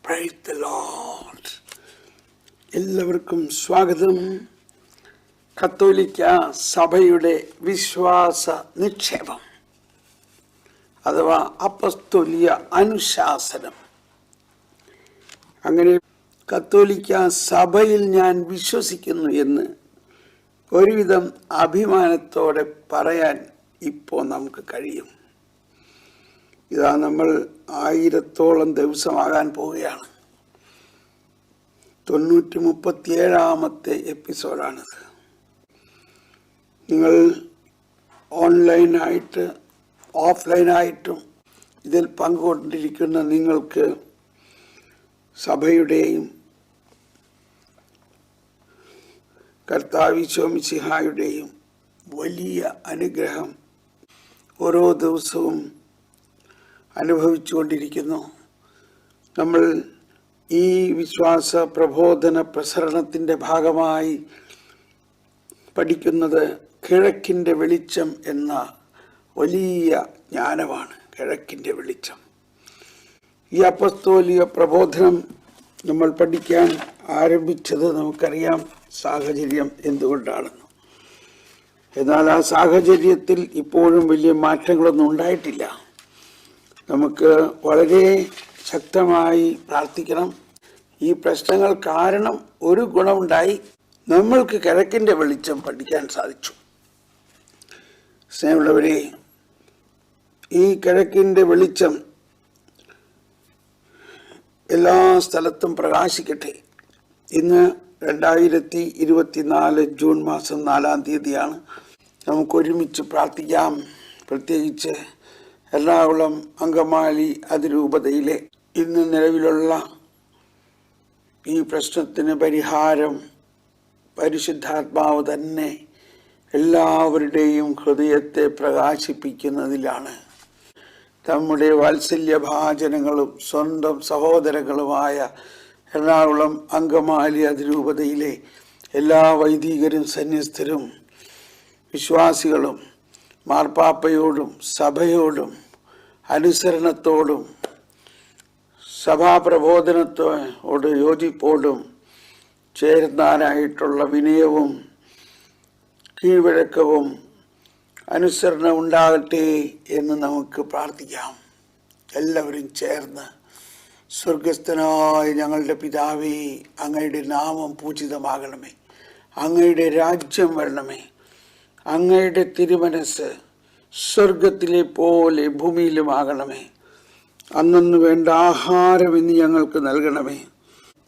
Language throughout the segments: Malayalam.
Praise the Lord. എല്ലാവർക്കും സ്വാഗതം. കത്തോലിക്ക സഭയുടെ വിശ്വാസ നിക്ഷേപം അഥവാ അപ്പസ്തോലിക അനുശാസനം. അങ്ങനെ കത്തോലിക്ക സഭയിൽ ഞാൻ വിശ്വസിക്കുന്നു എന്ന് ഒരുവിധം അഭിമാനത്തോടെ പറയാൻ ഇപ്പോൾ നമുക്ക് കഴിയും. ഇതാ നമ്മൾ 1000-ഓളം ദിവസമാകാൻ പോവുകയാണ്. 937-ാമത്തെ എപ്പിസോഡാണിത്. നിങ്ങൾ ഓൺലൈനായിട്ട് ഓഫ്ലൈനായിട്ടും ഇതിൽ പങ്കുകൊണ്ടിരിക്കുന്ന നിങ്ങൾക്ക് സഭയുടെയും കർത്താവ് ഈശോ മിശിഹായുടെയും വലിയ അനുഗ്രഹം ഓരോ ദിവസവും അനുഭവിച്ചുകൊണ്ടിരിക്കുന്നു. നമ്മൾ ഈ വിശ്വാസ പ്രബോധന പ്രസരണത്തിൻ്റെ ഭാഗമായി പഠിക്കുന്നത് കിഴക്കിൻ്റെ വെളിച്ചം എന്ന വലിയ ജ്ഞാനമാണ്. കിഴക്കിൻ്റെ വെളിച്ചം. ഈ അപ്പസ്തോലിക പ്രബോധനം നമ്മൾ പഠിക്കാൻ ആരംഭിച്ചത് നമുക്കറിയാം സാഹചര്യം എന്തുകൊണ്ടാണെന്ന്. എന്നാൽ ആ സാഹചര്യത്തിൽ ഇപ്പോഴും വലിയ മാറ്റങ്ങളൊന്നും ഉണ്ടായിട്ടില്ല. നമുക്ക് വളരെ ശക്തമായി പ്രാർത്ഥിക്കണം. ഈ പ്രശ്നങ്ങൾ കാരണം ഒരു ഗുണമുണ്ടായി, നമ്മൾക്ക് കിഴക്കിൻ്റെ വെളിച്ചം പഠിക്കാൻ സാധിച്ചു. സ്നേഹമുള്ളവരെ, ഈ കിഴക്കിൻ്റെ വെളിച്ചം എല്ലാ സ്ഥലത്തും പ്രകാശിക്കട്ടെ. ഇന്ന് 2024 ജൂൺ മാസം 4-ാം തീയതിയാണ്. നമുക്കൊരുമിച്ച് പ്രാർത്ഥിക്കാം. പ്രത്യേകിച്ച് എറണാകുളം അങ്കമാലി അതിരൂപതയിലെ ഇന്ന് നിലവിലുള്ള ഈ പ്രശ്നത്തിന് പരിഹാരം പരിശുദ്ധാത്മാവ് തന്നെ എല്ലാവരുടെയും ഹൃദയത്തെ പ്രകാശിപ്പിക്കുന്നതിലാണ്. നമ്മുടെ വാത്സല്യഭാജനങ്ങളും സ്വന്തം സഹോദരങ്ങളുമായ എറണാകുളം അങ്കമാലി അതിരൂപതയിലെ എല്ലാ വൈദികരും സന്യസ്തരും വിശ്വാസികളും മാർപ്പാപ്പയോടും സഭയോടും അനുസരണത്തോടും സഭാപ്രബോധനത്തോട് യോജിപ്പോടും ചേർന്നാനായിട്ടുള്ള വിനയവും കീഴ്വഴക്കവും അനുസരണം ഉണ്ടാകട്ടെ എന്ന് നമുക്ക് പ്രാർത്ഥിക്കാം. എല്ലാവരും ചേർന്ന് സ്വർഗസ്ഥനായ ഞങ്ങളുടെ പിതാവേ, അങ്ങയുടെ നാമം പൂജിതമാകണമേ, അങ്ങയുടെ രാജ്യം വരണമേ, അങ്ങയുടെ തിരുമനസ് സ്വർഗത്തിലെ പോലെ ഭൂമിയിലുമാകണമേ. അന്നു വേണ്ട ആഹാരം ഇന്ന് ഞങ്ങൾക്ക് നൽകണമേ.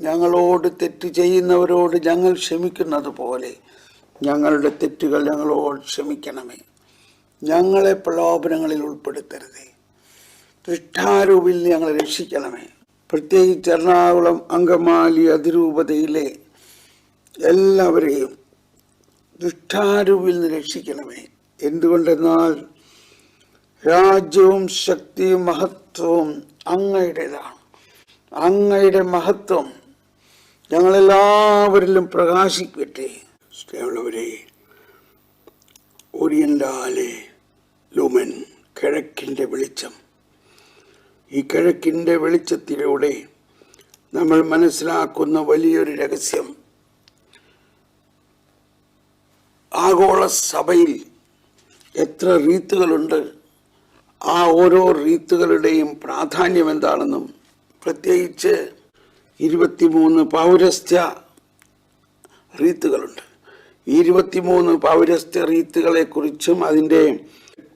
ഞങ്ങളോട് തെറ്റ് ചെയ്യുന്നവരോട് ഞങ്ങൾ ക്ഷമിക്കുന്നത് പോലെ ഞങ്ങളുടെ തെറ്റുകൾ ഞങ്ങളോട് ക്ഷമിക്കണമേ. ഞങ്ങളെ പ്രലോഭനങ്ങളിൽ ഉൾപ്പെടുത്തരുതേ. ദുഷ്ടാരൂപിൽ ഞങ്ങളെ രക്ഷിക്കണമേ. പ്രത്യേകിച്ച് എറണാകുളം അങ്കമാലി അതിരൂപതയിലെ എല്ലാവരെയും ദുഷ്ടാരൂപിൽ നിന്ന് രക്ഷിക്കണമേ. എന്തുകൊണ്ടെന്നാൽ രാജ്യവും ശക്തിയും മഹത്വവും അങ്ങയുടേതാണ്. അങ്ങയുടെ മഹത്വം ഞങ്ങളെല്ലാവരിലും പ്രകാശിക്കട്ടെ. സ്നേഹമുള്ളവരെ, ഓറിയന്റാലെ ലൂമൻ, കിഴക്കിൻ്റെ വെളിച്ചം. ഈ കിഴക്കിൻ്റെ വെളിച്ചത്തിലൂടെ നമ്മൾ മനസ്സിലാക്കുന്ന വലിയൊരു രഹസ്യം, ആഗോള സഭയിൽ എത്ര റീത്തുകളുണ്ട്, ആ ഓരോ റീത്തുകളുടെയും പ്രാധാന്യം എന്താണെന്നും പ്രത്യേകിച്ച് 23 പൗരസ്ത്യ റീത്തുകളുണ്ട്. 23 പൗരസ്ത്യ റീത്തുകളെക്കുറിച്ചും അതിൻ്റെ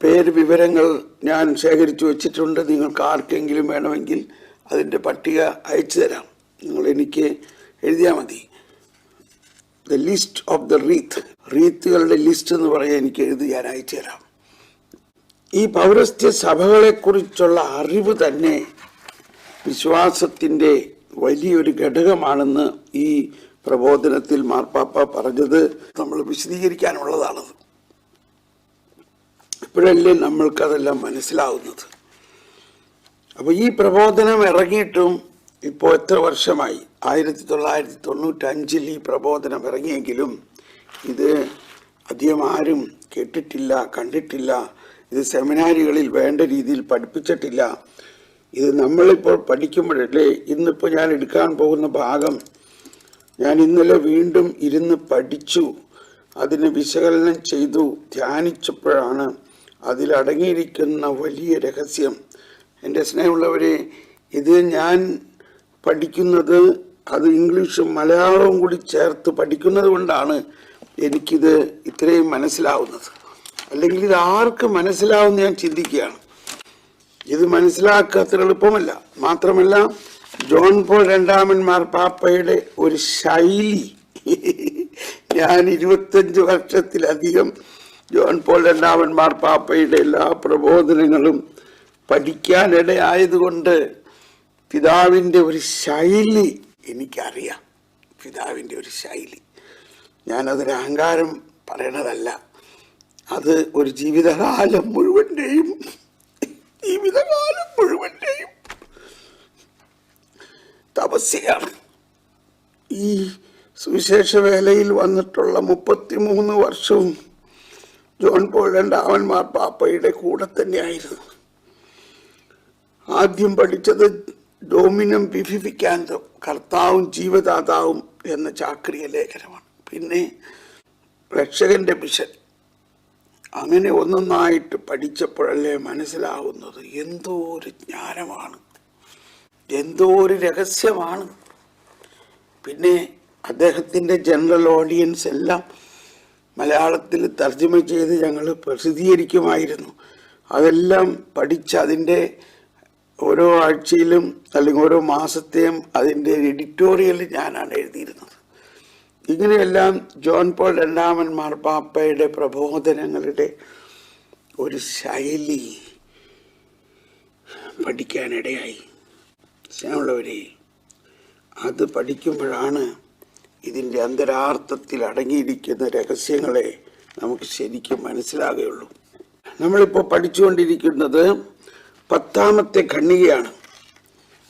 പേര് വിവരങ്ങൾ ഞാൻ ശേഖരിച്ചു വച്ചിട്ടുണ്ട്. നിങ്ങൾക്ക് ആർക്കെങ്കിലും വേണമെങ്കിൽ അതിൻ്റെ പട്ടിക അയച്ചു തരാം. നിങ്ങൾ എനിക്ക് എഴുതിയാൽ മതി. ദ ലിസ്റ്റ് ഓഫ് ദ റീത്തുകളുടെ ലിസ്റ്റ് എന്ന് പറയാൻ എനിക്ക് എഴുതി ഞാൻ അയച്ചു തരാം. ഈ പൗരസ്ത്യ സഭകളെക്കുറിച്ചുള്ള അറിവ് തന്നെ വിശ്വാസത്തിൻ്റെ വലിയൊരു ഘടകമാണെന്ന് ഈ പ്രബോധനത്തിൽ മാർപ്പാപ്പ പറഞ്ഞത് നമ്മൾ വിശദീകരിക്കാനുള്ളതാണത്. ഇപ്പോഴല്ലേ നമ്മൾക്കതെല്ലാം മനസ്സിലാവുന്നത്. അപ്പോൾ ഈ പ്രബോധനം ഇറങ്ങിയിട്ടും ഇപ്പോൾ എത്ര വർഷമായി? 1995 ഈ പ്രബോധനം ഇറങ്ങിയെങ്കിലും ഇത് അധികം ആരും കേട്ടിട്ടില്ല, കണ്ടിട്ടില്ല. ഇത് സെമിനാരികളിൽ വേണ്ട രീതിയിൽ പഠിപ്പിച്ചിട്ടില്ല. ഇത് നമ്മളിപ്പോൾ പഠിക്കുമ്പോഴല്ലേ, ഇന്നിപ്പോൾ ഞാൻ എടുക്കാൻ പോകുന്ന ഭാഗം ഞാൻ ഇന്നലെ വീണ്ടും ഇരുന്ന് പഠിച്ചു, അതിന് വിശകലനം ചെയ്തു, ധ്യാനിച്ചപ്പോഴാണ് അതിലടങ്ങിയിരിക്കുന്ന വലിയ രഹസ്യം. എൻ്റെ സ്നേഹമുള്ളവരെ, ഇത് ഞാൻ പഠിക്കുന്നത് അത് ഇംഗ്ലീഷും മലയാളവും കൂടി ചേർത്ത് പഠിക്കുന്നത് കൊണ്ടാണ് എനിക്കിത് ഇത്രയും മനസ്സിലാവുന്നത്. അല്ലെങ്കിൽ ഇത് ആർക്ക് മനസ്സിലാവുമെന്ന് ഞാൻ ചിന്തിക്കുകയാണ്. ഇത് മനസ്സിലാക്കാത്ര എളുപ്പമല്ല. മാത്രമല്ല, ജോൺ പോൾ രണ്ടാമൻ മാർപ്പാപ്പയുടെ ഒരു ശൈലി, ഞാൻ 25 വർഷത്തിലധികം ജോൺ പോൾ രണ്ടാമൻ മാർപ്പാപ്പയുടെ എല്ലാ പ്രബോധനങ്ങളും പഠിക്കാനിടയായതുകൊണ്ട് പിതാവിൻ്റെ ഒരു ശൈലി എനിക്കറിയാം. പിതാവിൻ്റെ ഒരു ശൈലി, ഞാനതൊരു അഹങ്കാരം പറയണതല്ല, അത് ഒരു ജീവിതകാലം മുഴുവൻ്റെയും തപസ്യയാണ്. ഈ സുവിശേഷ വേലയിൽ വന്നിട്ടുള്ള 33 വർഷവും ജോൺ പോൾ രണ്ടാമൻ മാർപ്പാപ്പയുടെ കൂടെ തന്നെയായിരുന്നു. ആദ്യം പഠിച്ചത് ഡോമിനം വിവിഫിക്കാന്തം, കർത്താവും ജീവദാതാവും എന്ന ചാക്രിക ലേഖനമാണ്. പിന്നെ രക്ഷകന്റെ മിഷൻ. അങ്ങനെ ഒന്നൊന്നായിട്ട് പഠിച്ചപ്പോഴല്ലേ മനസ്സിലാവുന്നത് എന്തോ ഒരു ജ്ഞാനമാണ്, എന്തോ ഒരു രഹസ്യമാണ്. പിന്നെ അദ്ദേഹത്തിൻ്റെ ജനറൽ ഓഡിയൻസ് എല്ലാം മലയാളത്തിൽ തർജ്ജമ ചെയ്ത് ഞങ്ങൾ പ്രസിദ്ധീകരിക്കുമായിരുന്നു. അതെല്ലാം പഠിച്ച് അതിൻ്റെ ഓരോ ആഴ്ചയിലും അല്ലെങ്കിൽ ഓരോ മാസത്തെയും അതിൻ്റെ എഡിറ്റോറിയൽ ഞാനാണ് എഴുതിയിരുന്നത്. ഇങ്ങനെയെല്ലാം ജോൺ പോൾ രണ്ടാമൻ മാർപ്പാപ്പയുടെ പ്രബോധനങ്ങളുടെ ഒരു ശൈലി പഠിക്കാനിടയായി. സ്നേഹമുള്ളവരെ, അത് പഠിക്കുമ്പോഴാണ് ഇതിൻ്റെ അന്തരാർത്ഥത്തിൽ അടങ്ങിയിരിക്കുന്ന രഹസ്യങ്ങളെ നമുക്ക് ശരിക്കും മനസ്സിലാകുകയുള്ളൂ. നമ്മളിപ്പോൾ പഠിച്ചുകൊണ്ടിരിക്കുന്നത് 10ാമത്തെ ഖണ്ഡികയാണ്,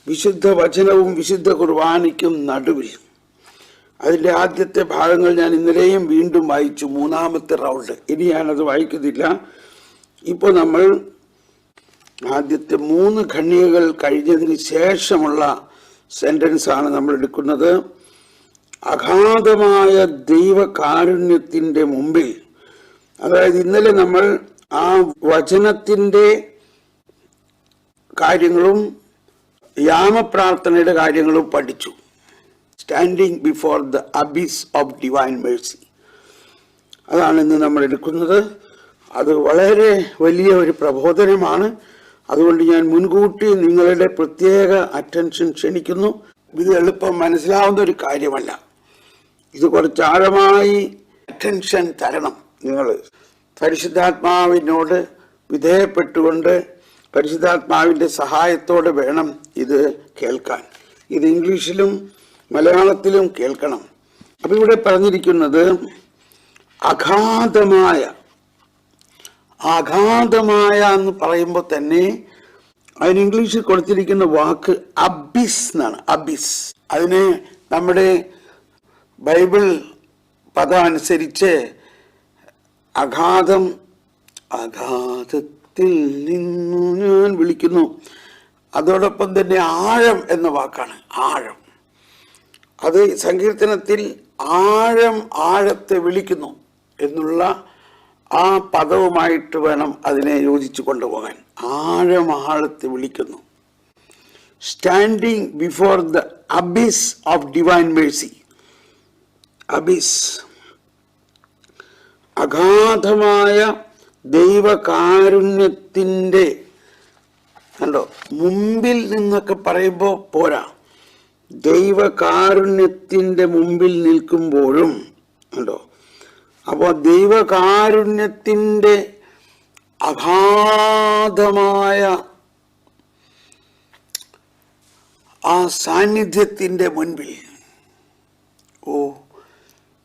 വിശുദ്ധ വചനവും വിശുദ്ധ കുർബാനയ്ക്കും നടുവിൽ. അതിൻ്റെ ആദ്യത്തെ ഭാഗങ്ങൾ ഞാൻ ഇന്നലെയും വീണ്ടും വായിച്ചു, 3ാമത്തെ റൗണ്ട്. ഇനി ഞാനത് വായിക്കുന്നില്ല. ഇപ്പോൾ നമ്മൾ ആദ്യത്തെ 3 ഖണ്ഡികകൾ കഴിഞ്ഞതിന് ശേഷമുള്ള സെന്റൻസാണ് നമ്മൾ എടുക്കുന്നത്. അഗാധമായ ദൈവകാരുണ്യത്തിൻ്റെ മുമ്പിൽ, അതായത് ഇന്നലെ നമ്മൾ ആ വചനത്തിൻ്റെ കാര്യങ്ങളും യാമപ്രാർത്ഥനയുടെ കാര്യങ്ങളും പഠിച്ചു. Standing before the abyss of divine mercy, അതാണ് ഇന്ന് നമ്മൾ എടുക്കുന്നത്. അത് വളരെ വലിയ ഒരു പ്രബോധനമാണ്. അതുകൊണ്ട് ഞാൻ മുൻകൂട്ടി നിങ്ങളുടെ പ്രത്യേക അറ്റൻഷൻ ക്ഷണിക്കുന്നു. ഇത് എളുപ്പം മനസ്സിലാവുന്ന ഒരു കാര്യമല്ല. ഇത് കുറച്ച് ആഴമായി അറ്റൻഷൻ തരണം. നിങ്ങൾ പരിശുദ്ധാത്മാവിനോട് വിധേയപ്പെട്ടുകൊണ്ട് പരിശുദ്ധാത്മാവിൻ്റെ സഹായത്തോടെ വേണം ഇത് കേൾക്കാൻ. ഇത് ഇംഗ്ലീഷിലും മലയാളത്തിലും കേൾക്കണം. അപ്പം ഇവിടെ പറഞ്ഞിരിക്കുന്നത് അഗാധമായ എന്ന് പറയുമ്പോൾ തന്നെ അതിന് ഇംഗ്ലീഷിൽ കൊടുത്തിരിക്കുന്ന വാക്ക് അബിസ് എന്നാണ്. അബിസ്, അതിന് നമ്മുടെ ബൈബിൾ പദം അനുസരിച്ച് അഗാധത്തിൽ നിന്നു ഞാൻ വിളിക്കുന്നു. അതോടൊപ്പം തന്നെ ആഴം എന്ന വാക്കാണ്. ആഴം, അത് സങ്കീർത്തനത്തിൽ ആഴത്തെ വിളിക്കുന്നു എന്നുള്ള ആ പദവുമായിട്ട് വേണം അതിനെ യോജിച്ചു കൊണ്ടുപോകാൻ. ആഴത്തെ വിളിക്കുന്നു. Standing before the abyss of divine mercy. Abyss, അഗാധമായ ദൈവകാരുണ്യത്തിൻ്റെ, കണ്ടോ, മുമ്പിൽ നിന്നൊക്കെ പറയുമ്പോൾ പോരാ, ദൈവകാരുണ്യത്തിൻ്റെ മുമ്പിൽ നിൽക്കുമ്പോഴും കണ്ടോ. അപ്പോൾ ദൈവകാരുണ്യത്തിൻ്റെ അഗാധമായ ആ സാന്നിധ്യത്തിൻ്റെ മുൻപിൽ,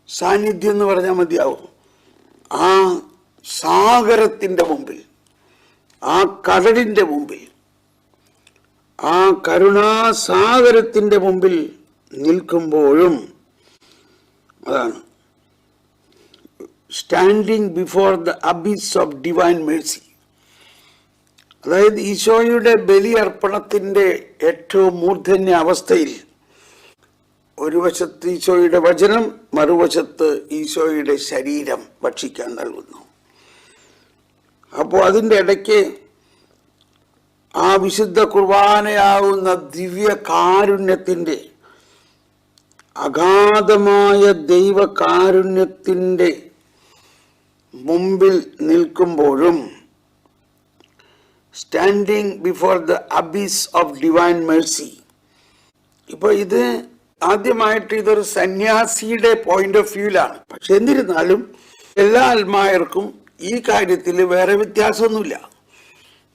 സാന്നിധ്യം എന്ന് പറഞ്ഞാൽ മതിയാവും, ആ സാഗരത്തിൻ്റെ മുമ്പിൽ, ആ കടലിൻ്റെ മുമ്പിൽ, ആ കരുണാസാഗരത്തിൻ്റെ മുമ്പിൽ നിൽക്കുമ്പോഴും, അതാണ് standing before the abyss of divine mercy. അതായത് ഈശോയുടെ ബലിയർപ്പണത്തിന്റെ ഏറ്റവും മൂർധന്യ അവസ്ഥയിൽ ഒരു വശത്ത് ഈശോയുടെ വചനം, മറുവശത്ത് ഈശോയുടെ ശരീരം ഭക്ഷിക്കാൻ നൽകുന്നു. അപ്പോൾ അതിൻ്റെ ഇടയ്ക്ക് ആ വിശുദ്ധ കുർബാനയാവുന്ന ദിവ്യ കാരുണ്യത്തിൻ്റെ, അഗാധമായ ദൈവകാരുണ്യത്തിൻ്റെ മുമ്പിൽ നിൽക്കുമ്പോഴും, standing before the abyss of divine mercy. ഇപ്പോൾ ഇത് ആദ്യമായിട്ട് ഇതൊരു സന്യാസിയുടെ പോയിന്റ് ഓഫ് വ്യൂവിലാണ്. പക്ഷെ എന്നിരുന്നാലും എല്ലാ ആത്മായർക്കും ഈ കാര്യത്തിൽ വേറെ വ്യത്യാസമൊന്നുമില്ല.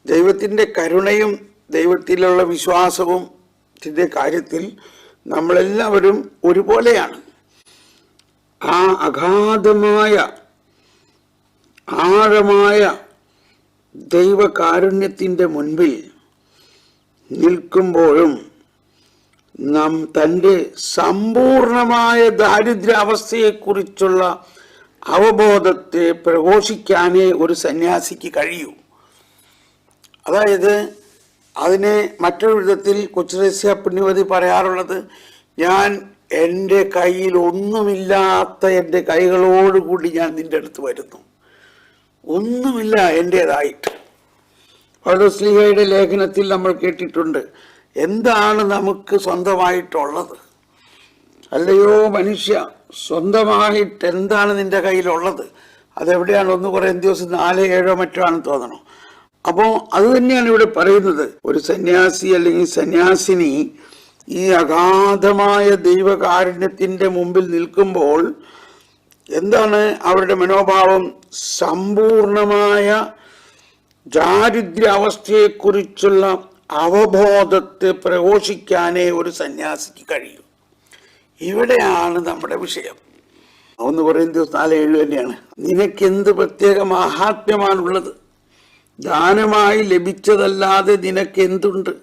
ദൈവത്തിൻ്റെ കരുണയും ദൈവത്തിലുള്ള വിശ്വാസവും ഇതിൻ്റെ കാര്യത്തിൽ നമ്മളെല്ലാവരും ഒരുപോലെയാണ്. ആ അഗാധമായ ആഴമായ ദൈവകാരുണ്യത്തിൻ്റെ മുൻപിൽ നിൽക്കുമ്പോഴും നാം തൻ്റെ സമ്പൂർണമായ ദാരിദ്ര്യാവസ്ഥയെക്കുറിച്ചുള്ള അവബോധത്തെ പ്രഘോഷിക്കാനേ ഒരു സന്യാസിക്ക് കഴിയൂ. അതായത് അതിനെ മറ്റൊരു വിധത്തിൽ കൊച്ചുരസ്യ പുണ്യവതി പറയാറുള്ളത്, ഞാൻ എൻ്റെ കയ്യിൽ ഒന്നുമില്ലാത്ത എൻ്റെ കൈകളോടുകൂടി ഞാൻ നിൻ്റെ അടുത്ത് വരുന്നു, ഒന്നുമില്ല എൻ്റേതായിട്ട്. പൗലോസ്ലീഹയുടെ ലേഖനത്തിൽ നമ്മൾ കേട്ടിട്ടുണ്ട്, എന്താണ് നമുക്ക് സ്വന്തമായിട്ടുള്ളത്? അല്ലയോ മനുഷ്യ, സ്വന്തമായിട്ട് എന്താണ് നിന്റെ കയ്യിലുള്ളത്? അതെവിടെയാണ്? 1 കൊരിന്ത്യർ 4:7 മറ്റോ ആണെന്ന് തോന്നണം. അപ്പോൾ അത് തന്നെയാണ് ഇവിടെ പറയുന്നത്. ഒരു സന്യാസി അല്ലെങ്കിൽ സന്യാസിനി ഈ അഗാധമായ ദൈവകാരുണ്യത്തിൻ്റെ മുമ്പിൽ നിൽക്കുമ്പോൾ എന്താണ് അവരുടെ മനോഭാവം? സമ്പൂർണമായ ദാരിദ്ര്യാവസ്ഥയെക്കുറിച്ചുള്ള അവബോധത്തെ പ്രഘോഷിക്കാനേ ഒരു സന്യാസിക്ക് കഴിയും. ഇവിടെയാണ് നമ്മുടെ വിഷയം. 1 കൊരിന്ത്യർ 4:7 തന്നെയാണ്. നിനക്കെന്ത് പ്രത്യേക മഹാത്മ്യമാണുള്ളത്? ദാനമായി ലഭിച്ചതല്ലാതെ നിനക്കെന്തുണ്ട്?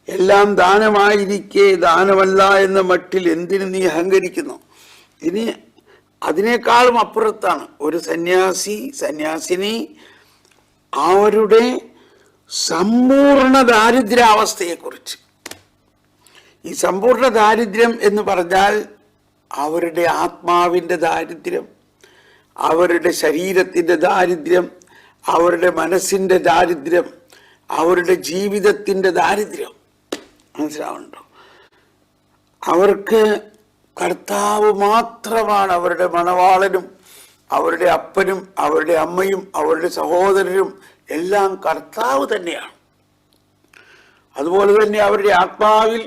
എല്ലാം ദാനമായിരിക്കെ ദാനമല്ല എന്ന മട്ടിൽ എന്തിന് നീ അഹങ്കരിക്കുന്നു? ഇനി അതിനേക്കാളും അപ്പുറത്താണ് ഒരു സന്യാസിനി അവരുടെ സമ്പൂർണ്ണ ദാരിദ്ര്യാവസ്ഥയെക്കുറിച്ച്. ഈ സമ്പൂർണ്ണ ദാരിദ്ര്യം എന്ന് പറഞ്ഞാൽ അവരുടെ ആത്മാവിൻ്റെ ദാരിദ്ര്യം, അവരുടെ ശരീരത്തിൻ്റെ ദാരിദ്ര്യം, അവരുടെ മനസ്സിൻ്റെ ദാരിദ്ര്യം, അവരുടെ ജീവിതത്തിൻ്റെ ദാരിദ്ര്യം. മനസ്സിലാവുന്നുണ്ടോ? അവർക്ക് കർത്താവ് മാത്രമാണ് അവരുടെ മണവാളനും, അവരുടെ അപ്പനും, അവരുടെ അമ്മയും, അവരുടെ സഹോദരനും എല്ലാം കർത്താവ് തന്നെയാണ്. അതുപോലെ തന്നെ അവരുടെ ആത്മാവിൽ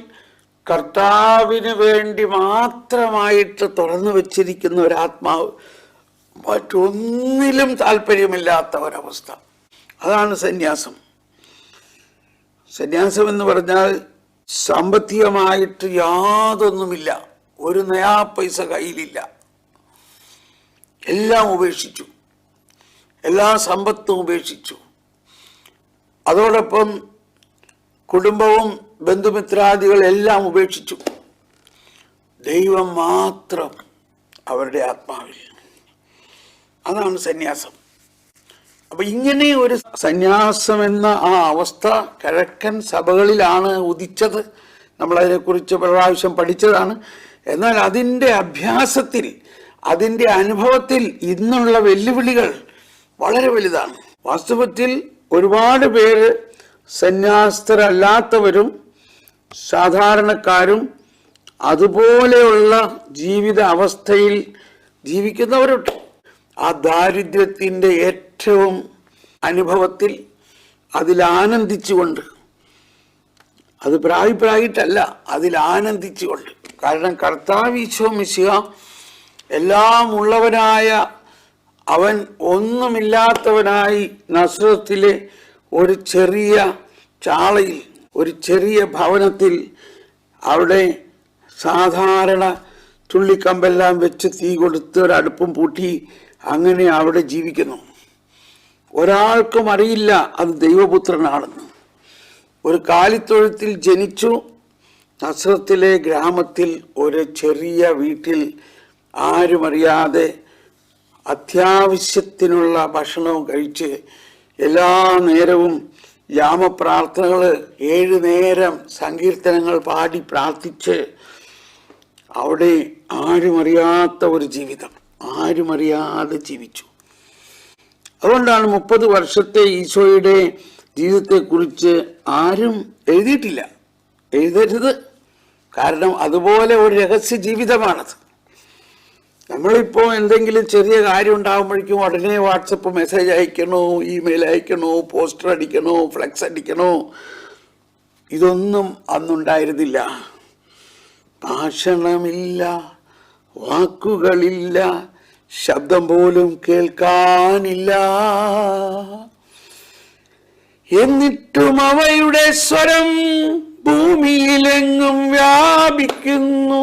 കർത്താവിന് വേണ്ടി മാത്രമായിട്ട് തുറന്നു വച്ചിരിക്കുന്ന ഒരാത്മാവ്, മറ്റൊന്നിലും താല്പര്യമില്ലാത്ത ഒരവസ്ഥ. അതാണ് സന്യാസം. സന്യാസം എന്ന് പറഞ്ഞാൽ സാമ്പത്തികമായിട്ട് യാതൊന്നുമില്ല, ഒരു നയാ പൈസ കയ്യിലില്ല, എല്ലാം ഉപേക്ഷിച്ചു, എല്ലാ സമ്പത്തും ഉപേക്ഷിച്ചു. അതോടൊപ്പം കുടുംബവും ബന്ധുമിത്രാദികളെല്ലാം ഉപേക്ഷിച്ചു. ദൈവം മാത്രം അവരുടെ ആത്മാവിൽ. അതാണ് സന്യാസം. അപ്പൊ ഇങ്ങനെ ഒരു സന്യാസം എന്ന ആ അവസ്ഥ കിഴക്കൻ സഭകളിലാണ് ഉദിച്ചത്. നമ്മളതിനെക്കുറിച്ച് പ്രാവശ്യം പഠിച്ചതാണ്. എന്നാൽ അതിൻ്റെ അഭ്യാസത്തിൽ, അതിൻ്റെ അനുഭവത്തിൽ ഇന്നുള്ള വെല്ലുവിളികൾ വളരെ വലുതാണ്. വാസ്തവത്തിൽ ഒരുപാട് പേര് സന്യാസ്തരല്ലാത്തവരും സാധാരണക്കാരും അതുപോലെയുള്ള ജീവിത അവസ്ഥയിൽ ജീവിക്കുന്നവരുണ്ട്. ആ ദാരിദ്ര്യത്തിൻ്റെ ഏറ്റവും അനുഭവത്തിൽ അതിലാനന്ദിച്ചുകൊണ്ട്, അത് പ്രായിട്ടല്ല, അതിലാനന്ദിച്ചുകൊണ്ട്. കാരണം കർത്താവ് ഈശോ മിശിഹ എല്ലാം ഉള്ളവനായ അവൻ ഒന്നുമില്ലാത്തവനായി നസ്രത്തിലെ ഒരു ചെറിയ ചാളയിൽ, ഒരു ചെറിയ ഭവനത്തിൽ, അവിടെ സാധാരണ ചുള്ളിക്കമ്പെല്ലാം വെച്ച് തീ കൊടുത്ത് ഒരടുപ്പും പൂട്ടി അങ്ങനെ അവിടെ ജീവിക്കുന്നു. ഒരാൾക്കും അറിയില്ല അത് ദൈവപുത്രനാണെന്ന്. ഒരു കാലിത്തൊഴുത്തിൽ ജനിച്ചു. നസ്രത്തിലെ ഗ്രാമത്തിൽ ഒരു ചെറിയ വീട്ടിൽ ആരും അറിയാതെ അത്യാവശ്യത്തിനുള്ള ഭക്ഷണവും കഴിച്ച് എല്ലാ നേരവും യാമപ്രാർത്ഥനകൾ 7 നേരം സങ്കീർത്തനങ്ങൾ പാടി പ്രാർത്ഥിച്ച് അവിടെ ആരുമറിയാത്ത ഒരു ജീവിതം, ആരുമറിയാതെ ജീവിച്ചു. അതുകൊണ്ടാണ് 30 വർഷത്തെ ഈശോയുടെ ജീവിതത്തെക്കുറിച്ച് ആരും എഴുതിയിട്ടില്ല. എഴുതരുത്. കാരണം അതുപോലെ ഒരു രഹസ്യ ജീവിതമാണത്. നമ്മളിപ്പോൾ എന്തെങ്കിലും ചെറിയ കാര്യം ഉണ്ടാകുമ്പോഴേക്കും ഉടനെ വാട്സപ്പ് മെസ്സേജ് അയക്കണോ, ഇമെയിൽ അയക്കണോ, പോസ്റ്റർ അടിക്കണോ, ഫ്ലെക്സ് അടിക്കണോ, ഇതൊന്നും അന്നുണ്ടായിരുന്നില്ല. ഭാഷണമില്ല, വാക്കുകളില്ല, ശബ്ദം പോലും കേൾക്കാനില്ല. എന്നിട്ടും അവയുടെ സ്വരം ഭൂമിയിലെങ്ങും വ്യാപിക്കുന്നു.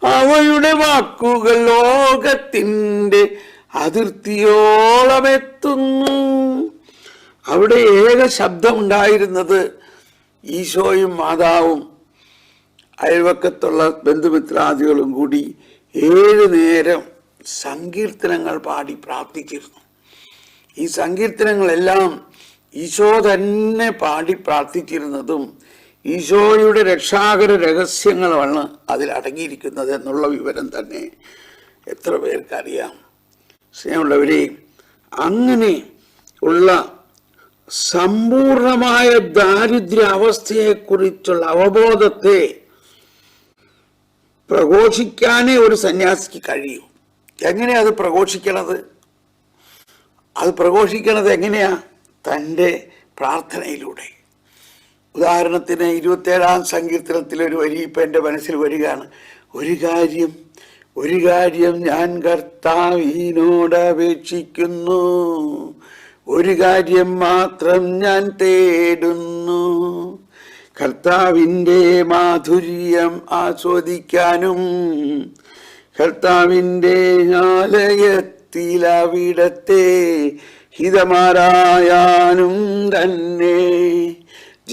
അവയുടെ വാക്കുകൾ ലോകത്തിൻ്റെ അതിർത്തിയോളം എത്തുന്നു. അവിടെ ഏക ശബ്ദം ഉണ്ടായിരുന്നത് ഈശോയും മാതാവും അയൽവക്കത്തുള്ള ബന്ധുമിത്രാദികളും കൂടി 7 നേരം സങ്കീർത്തനങ്ങൾ പാടി പ്രാർത്ഥിച്ചിരുന്നു. ഈ സങ്കീർത്തനങ്ങളെല്ലാം ഈശോ തന്നെ പാടി പ്രാർത്ഥിച്ചിരുന്നതും ഈശോയുടെ രക്ഷാകര രഹസ്യങ്ങളാണ് അതിൽ അടങ്ങിയിരിക്കുന്നത് എന്നുള്ള വിവരം തന്നെ എത്ര പേർക്കറിയാം? സ്നേഹമുള്ളവരെ, അങ്ങനെ ഉള്ള സമ്പൂർണമായ ദാരിദ്ര്യാവസ്ഥയെക്കുറിച്ചുള്ള അവബോധത്തെ പ്രഘോഷിക്കാനേ ഒരു സന്യാസിക്ക് കഴിയൂ. എങ്ങനെയാ അത് പ്രഘോഷിക്കണത്? അത് പ്രഘോഷിക്കണത് എങ്ങനെയാ? തൻ്റെ പ്രാർത്ഥനയിലൂടെ. ഉദാഹരണത്തിന് 27-ാം സങ്കീർത്തനത്തിൽ ഒരു വരി ഇപ്പം എൻ്റെ മനസ്സിൽ വരികയാണ്. ഒരു കാര്യം ഞാൻ കർത്താവിനോട് അപേക്ഷിക്കുന്നു, ഒരു കാര്യം മാത്രം ഞാൻ തേടുന്നു, കർത്താവിൻ്റെ മാധുര്യം ആസ്വദിക്കാനും കർത്താവിൻ്റെ ആലയത്തിൽ അവിടത്തെ ഹിതമാരായാനും തന്നെ.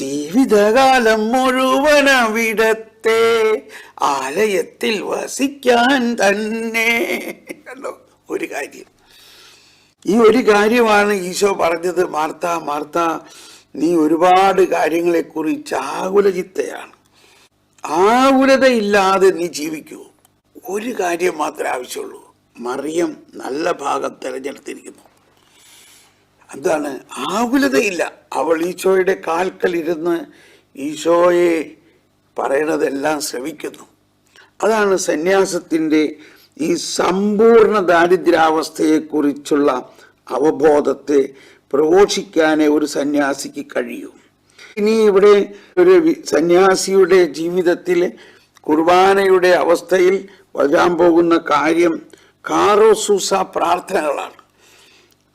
ജീവിതകാലം മുഴുവൻ അവിടത്തെ ആലയത്തിൽ വസിക്കാൻ തന്നെ. കണ്ടോ, ഒരു കാര്യം. ഈ ഒരു കാര്യമാണ് ഈശോ പറഞ്ഞത്, മാർത്ത മാർത്ത, നീ ഒരുപാട് കാര്യങ്ങളെക്കുറിച്ച് ആകുലചിത്തയാണ്. ആകുലതയില്ലാതെ നീ ജീവിക്കൂ. ഒരു കാര്യം മാത്രമേ ആവശ്യമുള്ളൂ. മറിയം നല്ല ഭാഗം തിരഞ്ഞെടുത്തിരിക്കുന്നു. എന്താണ്? ആകുലതയില്ല. അവൾ ഈശോയുടെ കാൽക്കൽ ഇരുന്ന് ഈശോയെ പറയണതെല്ലാം ശ്രവിക്കുന്നു. അതാണ് സന്യാസത്തിൻ്റെ ഈ സമ്പൂർണ്ണ ദാരിദ്ര്യാവസ്ഥയെക്കുറിച്ചുള്ള അവബോധത്തെ പ്രഘോഷിക്കാനേ ഒരു സന്യാസിക്ക് കഴിയൂ. ഇനി ഇവിടെ ഒരു സന്യാസിയുടെ ജീവിതത്തിൽ കുർബാനയുടെ അവസ്ഥയിൽ വരാൻ പോകുന്ന കാര്യം കാറോസൂസ പ്രാർത്ഥനകളാണ്.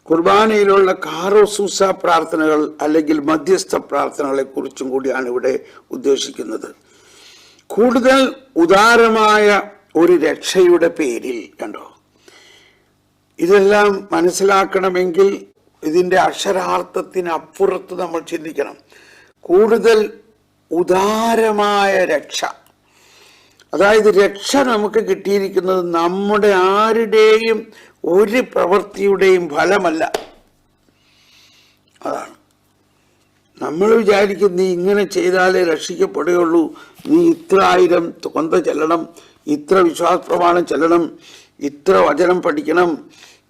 കുർബാനയിലുള്ള കാറോസൂസ പ്രാർത്ഥനകൾ അല്ലെങ്കിൽ മധ്യസ്ഥ പ്രാർത്ഥനകളെ കുറിച്ചും കൂടിയാണ് ഇവിടെ ഉദ്ദേശിക്കുന്നത്. കൂടുതൽ ഉദാരമായ ഒരു രക്ഷയുടെ പേരിൽ, കണ്ടോ, ഇതെല്ലാം മനസ്സിലാക്കണമെങ്കിൽ ഇതിൻ്റെ അക്ഷരാർത്ഥത്തിനപ്പുറത്ത് നമ്മൾ ചിന്തിക്കണം. കൂടുതൽ ഉദാരമായ രക്ഷ, അതായത് രക്ഷ നമുക്ക് കിട്ടിയിരിക്കുന്നത് നമ്മുടെ ആരുടെയും ഒരു പ്രവൃത്തിയുടെയും ഫലമല്ല. അതാണ് നമ്മൾ വിചാരിക്കും, നീ ഇങ്ങനെ ചെയ്താലേ രക്ഷിക്കപ്പെടുകയുള്ളൂ, നീ ഇത്ര 1000 കൊന്ത ചെല്ലണം, ഇത്ര വിശ്വാസ പ്രമാണം ചെല്ലണം, ഇത്ര വചനം പഠിക്കണം,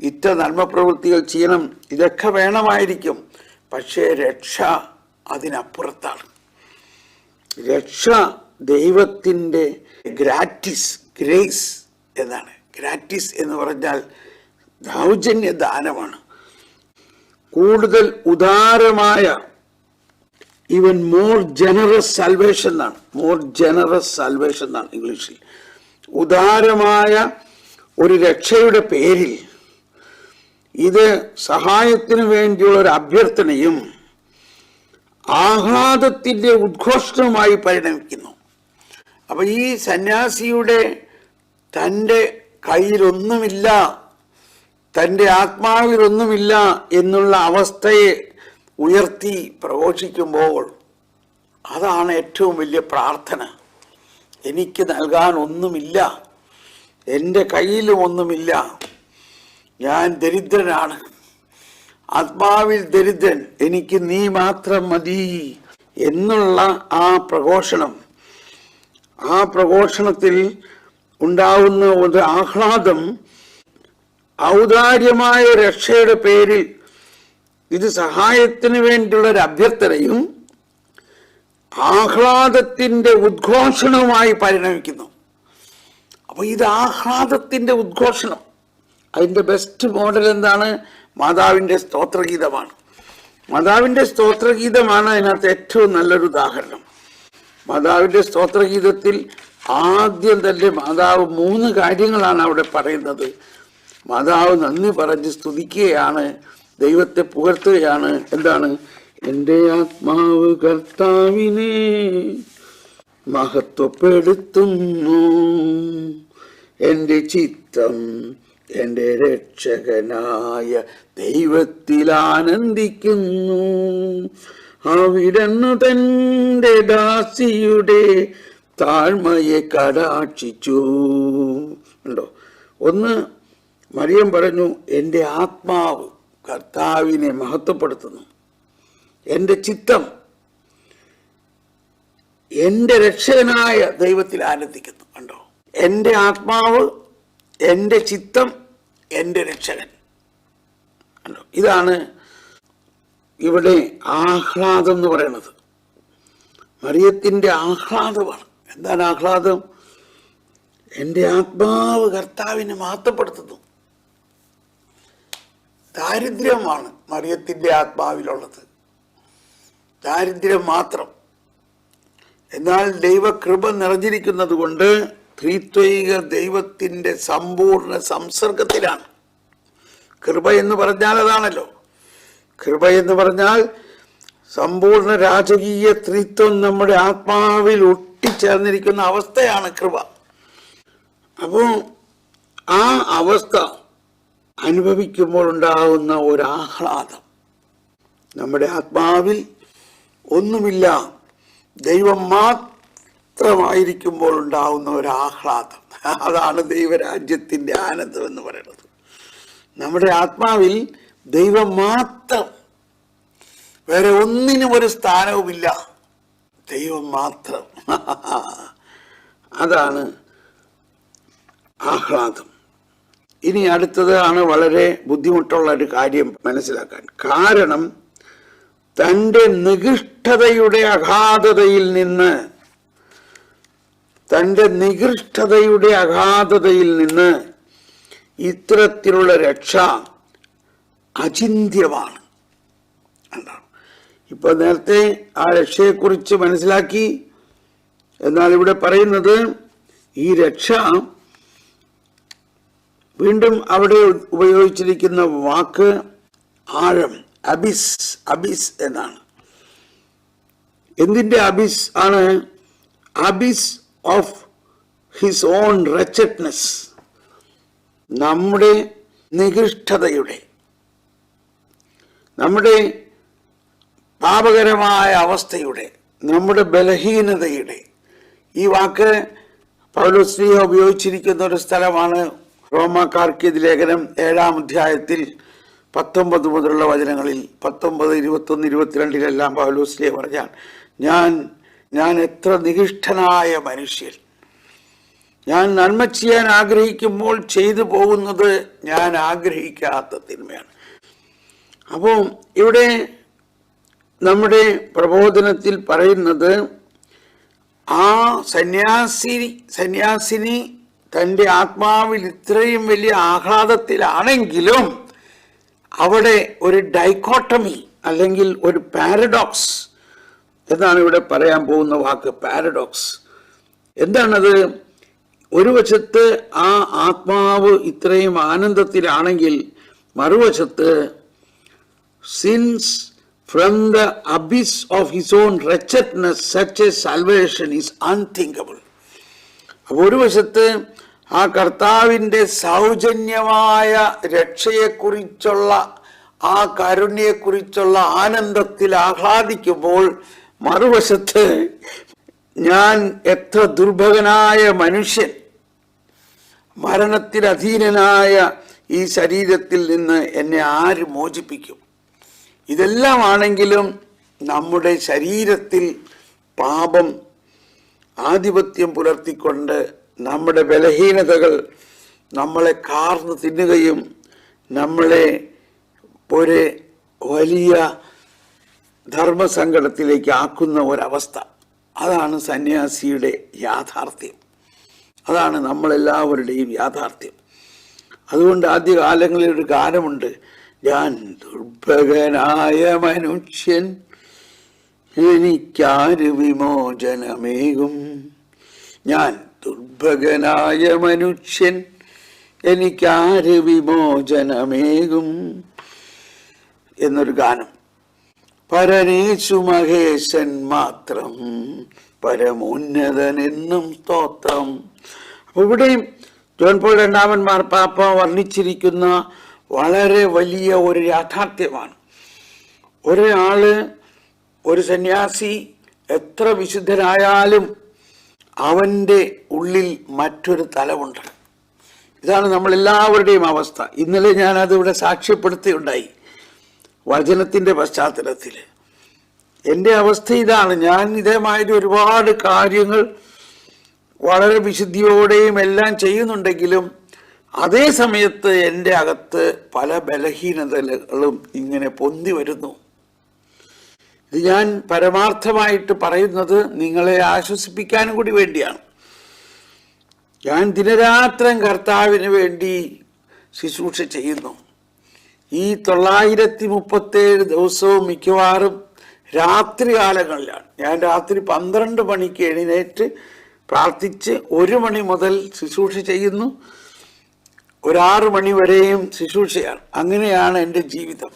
ഇത്ര നന്മ പ്രവൃത്തികൾ ചെയ്യണം, ഇതൊക്കെ വേണമായിരിക്കും. പക്ഷേ രക്ഷ അതിനപ്പുറത്താണ്. രക്ഷ ദൈവത്തിൻ്റെ ഗ്രാറ്റിസ്, ഗ്രേസ് എന്നാണ്. ഗ്രാറ്റിസ് എന്ന് പറഞ്ഞാൽ ദൗർജന്യ ദാനമാണ്. കൂടുതൽ ഉദാരമായ, ഈവൻ മോർ ജനറസ് സാൽവേഷൻ എന്നാണ്. മോർ ജനറസ് സാൽവേഷൻ എന്നാണ് ഇംഗ്ലീഷിൽ. ഉദാരമായ ഒരു രക്ഷയുടെ പേരിൽ ഇത് സഹായത്തിന് വേണ്ടിയുള്ള ഒരു അഭ്യർത്ഥനയും ആഹ്ലാദത്തിൻ്റെ ഉദ്ഘോഷണവുമായി പരിണമിക്കുന്നു. അപ്പൊ ഈ സന്യാസിയുടെ തൻ്റെ കയ്യിലൊന്നുമില്ല, തൻ്റെ ആത്മാവിലൊന്നുമില്ല എന്നുള്ള അവസ്ഥയെ ഉയർത്തി പ്രഘോഷിക്കുമ്പോൾ അതാണ് ഏറ്റവും വലിയ പ്രാർത്ഥന. എനിക്ക് നൽകാൻ ഒന്നുമില്ല, എൻ്റെ കയ്യിലും ഒന്നുമില്ല, ഞാൻ ദരിദ്രനാണ്, ആത്മാവിൽ ദരിദ്രൻ, എനിക്ക് നീ മാത്രം മതി എന്നുള്ള ആ പ്രഘോഷണത്തിൽ ഉണ്ടാവുന്ന ഒരു ആഹ്ലാദം ഔദാര്യമായ രക്ഷയുടെ പേരിൽ ഇത് സഹായത്തിന് വേണ്ടിയുള്ള ഒരു അഭ്യർത്ഥനയും ആഹ്ലാദത്തിന്റെ ഉദ്ഘോഷണവുമായി പരിണമിക്കുന്നു. അപ്പൊ ഇത് ആഹ്ലാദത്തിന്റെ ഉദ്ഘോഷണം. അതിന്റെ ബെസ്റ്റ് മോഡൽ എന്താണ്? മാതാവിന്റെ സ്തോത്രഗീതമാണ്. മാതാവിന്റെ സ്തോത്രഗീതമാണ് അതിനകത്ത് ഏറ്റവും നല്ലൊരു ഉദാഹരണം. മാതാവിന്റെ സ്തോത്രഗീതത്തിൽ ആദ്യം തന്നെ മാതാവ് 3 കാര്യങ്ങളാണ് അവിടെ പറയുന്നത്. മാതാവ് നന്ദി പറഞ്ഞ് സ്തുതിക്കുകയാണ്, ദൈവത്തെ പുകഴ്ത്തുകയാണ്. എന്താണ്? എൻ്റെ ആത്മാവ് കർത്താവിനെ മഹത്വപ്പെടുത്തുന്നു, എൻ്റെ ചിത്തം എൻ്റെ രക്ഷകനായ ദൈവത്തിൽ ആനന്ദിക്കുന്നു, അവിടുന്ന് തൻ്റെ ദാസിയുടെ താഴ്മയെ കടാക്ഷിച്ചു. ഉണ്ടോ? ഒന്ന്, മറിയം പറഞ്ഞു, എൻ്റെ ആത്മാവ് കർത്താവിനെ മഹത്വപ്പെടുത്തുന്നു, എൻ്റെ ചിത്തം എൻ്റെ രക്ഷകനായ ദൈവത്തിൽ ആനന്ദിക്കുന്നു. കണ്ടോ? എൻ്റെ ആത്മാവ്, എൻ്റെ ചിത്തം, എൻ്റെ രക്ഷകൻ. കണ്ടോ? ഇതാണ് ഇവിടെ ആഹ്ലാദം എന്ന് പറയുന്നത്. മറിയത്തിൻ്റെ ആഹ്ലാദമാണ്. എന്താണ് ആഹ്ലാദം? എൻ്റെ ആത്മാവ് കർത്താവിനെ മഹത്വപ്പെടുത്തുന്നു. ദാരിദ്ര്യമാണ് മറിയത്തിൻ്റെ ആത്മാവിലുള്ളത്, ദാരിദ്ര്യം മാത്രം. എന്നാൽ ദൈവകൃപ നിറഞ്ഞിരിക്കുന്നത് കൊണ്ട് ത്രിത്വൈക ദൈവത്തിൻ്റെ സമ്പൂർണ്ണ സംസർഗത്തിലാണ്. കൃപ എന്ന് പറഞ്ഞാൽ അതാണല്ലോ. കൃപ എന്ന് പറഞ്ഞാൽ സമ്പൂർണ്ണ രാജകീയ ത്രിത്വം നമ്മുടെ ആത്മാവിൽ ഒട്ടിച്ചേർന്നിരിക്കുന്ന അവസ്ഥയാണ് കൃപ. അപ്പോൾ ആ അവസ്ഥ അനുഭവിക്കുമ്പോൾ ഉണ്ടാകുന്ന ഒരാഹ്ലാദം, നമ്മുടെ ആത്മാവിൽ ഒന്നുമില്ല, ദൈവം മാത്രമായിരിക്കുമ്പോൾ ഉണ്ടാകുന്ന ഒരാഹ്ലാദം, അതാണ് ദൈവരാജ്യത്തിൻ്റെ ആനന്ദം എന്ന് പറയുന്നത്. നമ്മുടെ ആത്മാവിൽ ദൈവം മാത്രം, വേറെ ഒന്നിനും ഒരു സ്ഥാനവുമില്ല, ദൈവം മാത്രം. അതാണ് ആഹ്ലാദം. ഇനി അടുത്തതാണ് വളരെ ബുദ്ധിമുട്ടുള്ള ഒരു കാര്യം മനസ്സിലാക്കാൻ. കാരണം തൻ്റെ നികൃഷ്ടതയുടെ അഗാധതയിൽ നിന്ന് ഇത്തരത്തിലുള്ള രക്ഷ അചിന്ത്യമാണ്. ഇപ്പൊ നേരത്തെ ആ രക്ഷയെക്കുറിച്ച് മനസ്സിലാക്കി. എന്നാൽ ഇവിടെ പറയുന്നത് ഈ രക്ഷ, വീണ്ടും അവിടെ ഉപയോഗിച്ചിരിക്കുന്ന വാക്ക് ആഴം, അബിസ് എന്നാണ്. എന്തിന്റെ അബിസ് ആണ്? അബിസ് ഓഫ് ഹിസ് ഓൺ റെച്ചഡ്നെസ്, നമ്മുടെ നികൃഷ്ടതയുടെ, നമ്മുടെ പാപകരമായ അവസ്ഥയുടെ, നമ്മുടെ ബലഹീനതയുടെ. ഈ വാക്ക് പൗലോസ് ഉപയോഗിച്ചിരിക്കുന്ന ഒരു സ്ഥലമാണ് റോമാക്കാർക്ക് ലേഖനം 7-ാം അധ്യായത്തിൽ 19 മുതലുള്ള വചനങ്ങളിൽ. 19, 21, 22 പൗലോസ് പറഞ്ഞാൽ, ഞാൻ എത്ര നികൃഷ്ടനായ മനുഷ്യൻ, ഞാൻ നന്മ ചെയ്യാൻ ആഗ്രഹിക്കുമ്പോൾ ചെയ്തു പോകുന്നത് ഞാൻ ആഗ്രഹിക്കാത്ത തിന്മയാണ്. അപ്പോൾ ഇവിടെ നമ്മുടെ പ്രബോധനത്തിൽ പറയുന്നത്, ആ സന്യാസിനി തൻ്റെ ആത്മാവിൽ ഇത്രയും വലിയ ആഹ്ലാദത്തിലാണെങ്കിലും അവിടെ ഒരു ഡൈക്കോട്ടമി അല്ലെങ്കിൽ ഒരു പാരഡോക്സ് എന്നാണ് ഇവിടെ പറയാൻ പോകുന്ന വാക്ക്, പാരഡോക്സ്. എന്താണത്? ഒരു വശത്ത് ആ ആത്മാവ് ഇത്രയും ആനന്ദത്തിലാണെങ്കിൽ മറുവശത്ത് since from the abyss of his own wretchedness such a salvation is unthinkable. അപ്പോൾ ഒരു വശത്ത് ആ കർത്താവിൻ്റെ സൗജന്യമായ രക്ഷയെക്കുറിച്ചുള്ള, ആ കാരുണ്യയെക്കുറിച്ചുള്ള ആനന്ദത്തിൽ ആഹ്ലാദിക്കുമ്പോൾ മറുവശത്ത് ഞാൻ എത്ര ദുർഭകനായ മനുഷ്യൻ, മരണത്തിന് അധീനനായ ഈ ശരീരത്തിൽ നിന്ന് എന്നെ ആര് മോചിപ്പിക്കും ഇതെല്ലാം ആണെങ്കിലും നമ്മുടെ ശരീരത്തിൽ പാപം ആധിപത്യം പുലർത്തിക്കൊണ്ട് നമ്മുടെ ബലഹീനതകൾ നമ്മളെ കാർന്നു തിന്നുകയും നമ്മളെ ഒരു വലിയ ധർമ്മസങ്കടത്തിലേക്ക് ആക്കുന്ന ഒരവസ്ഥ. അതാണ് സന്യാസിയുടെ യാഥാർത്ഥ്യം. അതാണ് നമ്മളെല്ലാവരുടെയും യാഥാർത്ഥ്യം. അതുകൊണ്ട് ആദ്യകാലങ്ങളിൽ ഒരു ഗാനമുണ്ട്, ഞാൻ ദുർഭകനായ മനുഷ്യൻ എനിക്കാര് വിമോചനമേകും. ഞാൻ ദുർഭകനായ മനുഷ്യൻ എനിക്കാര് വിമോചനമേകും എന്നൊരു ഗാനം. പരനേശു മഹേശൻ മാത്രം പരമോന്നതനെന്നും സ്തോത്രം. അപ്പൊ ഇവിടെയും ജോൺ പോൾ രണ്ടാമൻ മാർപ്പാപ്പ വർണ്ണിച്ചിരിക്കുന്ന വളരെ വലിയ ഒരു യാഥാർത്ഥ്യമാണ്. ഒരാള്, ഒരു സന്യാസി എത്ര വിശുദ്ധനായാലും അവൻ്റെ ഉള്ളിൽ മറ്റൊരു തലമുണ്ട്. ഇതാണ് നമ്മളെല്ലാവരുടെയും അവസ്ഥ. ഇന്നലെ ഞാനതിവിടെ സാക്ഷ്യപ്പെടുത്തിയുണ്ടായി വചനത്തിൻ്റെ പശ്ചാത്തലത്തിൽ. എൻ്റെ അവസ്ഥ ഇതാണ്. ഞാൻ ഇതേമാതിരി ഒരുപാട് കാര്യങ്ങൾ വളരെ വിശുദ്ധിയോടെയും എല്ലാം ചെയ്യുന്നുണ്ടെങ്കിലും അതേ സമയത്ത് എൻ്റെ അകത്ത് പല ബലഹീനതകളും ഇങ്ങനെ പൊന്തി വരുന്നു. ഇത് ഞാൻ പരമാർത്ഥമായിട്ട് പറയുന്നത് നിങ്ങളെ ആശ്വസിപ്പിക്കാനും കൂടി വേണ്ടിയാണ്. ഞാൻ ദിനരാത്രം കർത്താവിന് വേണ്ടി ശുശ്രൂഷ ചെയ്യുന്നു. ഈ 937 ദിവസവും മിക്കവാറും രാത്രി കാലങ്ങളിലാണ്. ഞാൻ രാത്രി 12 മണിക്ക് എഴുന്നേറ്റ് പ്രാർത്ഥിച്ച് 1 മണി മുതൽ ശുശ്രൂഷ ചെയ്യുന്നു. ഒരു 6 മണി വരെയും ശുശ്രൂഷയാണ്. അങ്ങനെയാണ് എൻ്റെ ജീവിതം.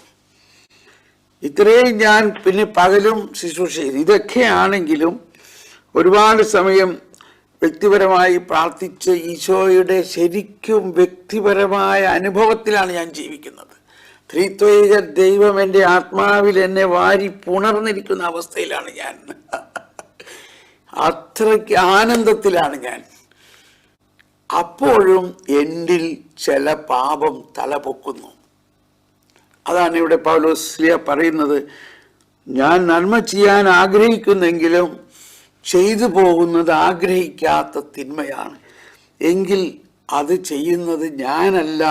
ഇത്രയും ഞാൻ പിന്നെ പകലും ശുശ്രൂഷ ചെയ്തു. ഇതൊക്കെയാണെങ്കിലും ഒരുപാട് സമയം വ്യക്തിപരമായി പ്രാർത്ഥിച്ച് ഈശോയുടെ ശരിക്കും വ്യക്തിപരമായ അനുഭവത്തിലാണ് ഞാൻ ജീവിക്കുന്നത്. ത്രിത്വൈക ദൈവം എൻ്റെ ആത്മാവിൽ എന്നെ വാരി പുണർന്നിരിക്കുന്ന അവസ്ഥയിലാണ് ഞാൻ. അത്രയ്ക്ക് ആനന്ദത്തിലാണ് ഞാൻ. അപ്പോഴും എന്നിൽ ചില പാപം തലപൊക്കുന്നു. അതാണ് ഇവിടെ പൗലോസ്ലീഹ പറയുന്നത്, ഞാൻ നന്മ ചെയ്യാൻ ആഗ്രഹിക്കുന്നെങ്കിലും ചെയ്തു പോകുന്നത് ആഗ്രഹിക്കാത്ത തിന്മയാണ്. എങ്കിൽ അത് ചെയ്യുന്നത് ഞാനല്ല,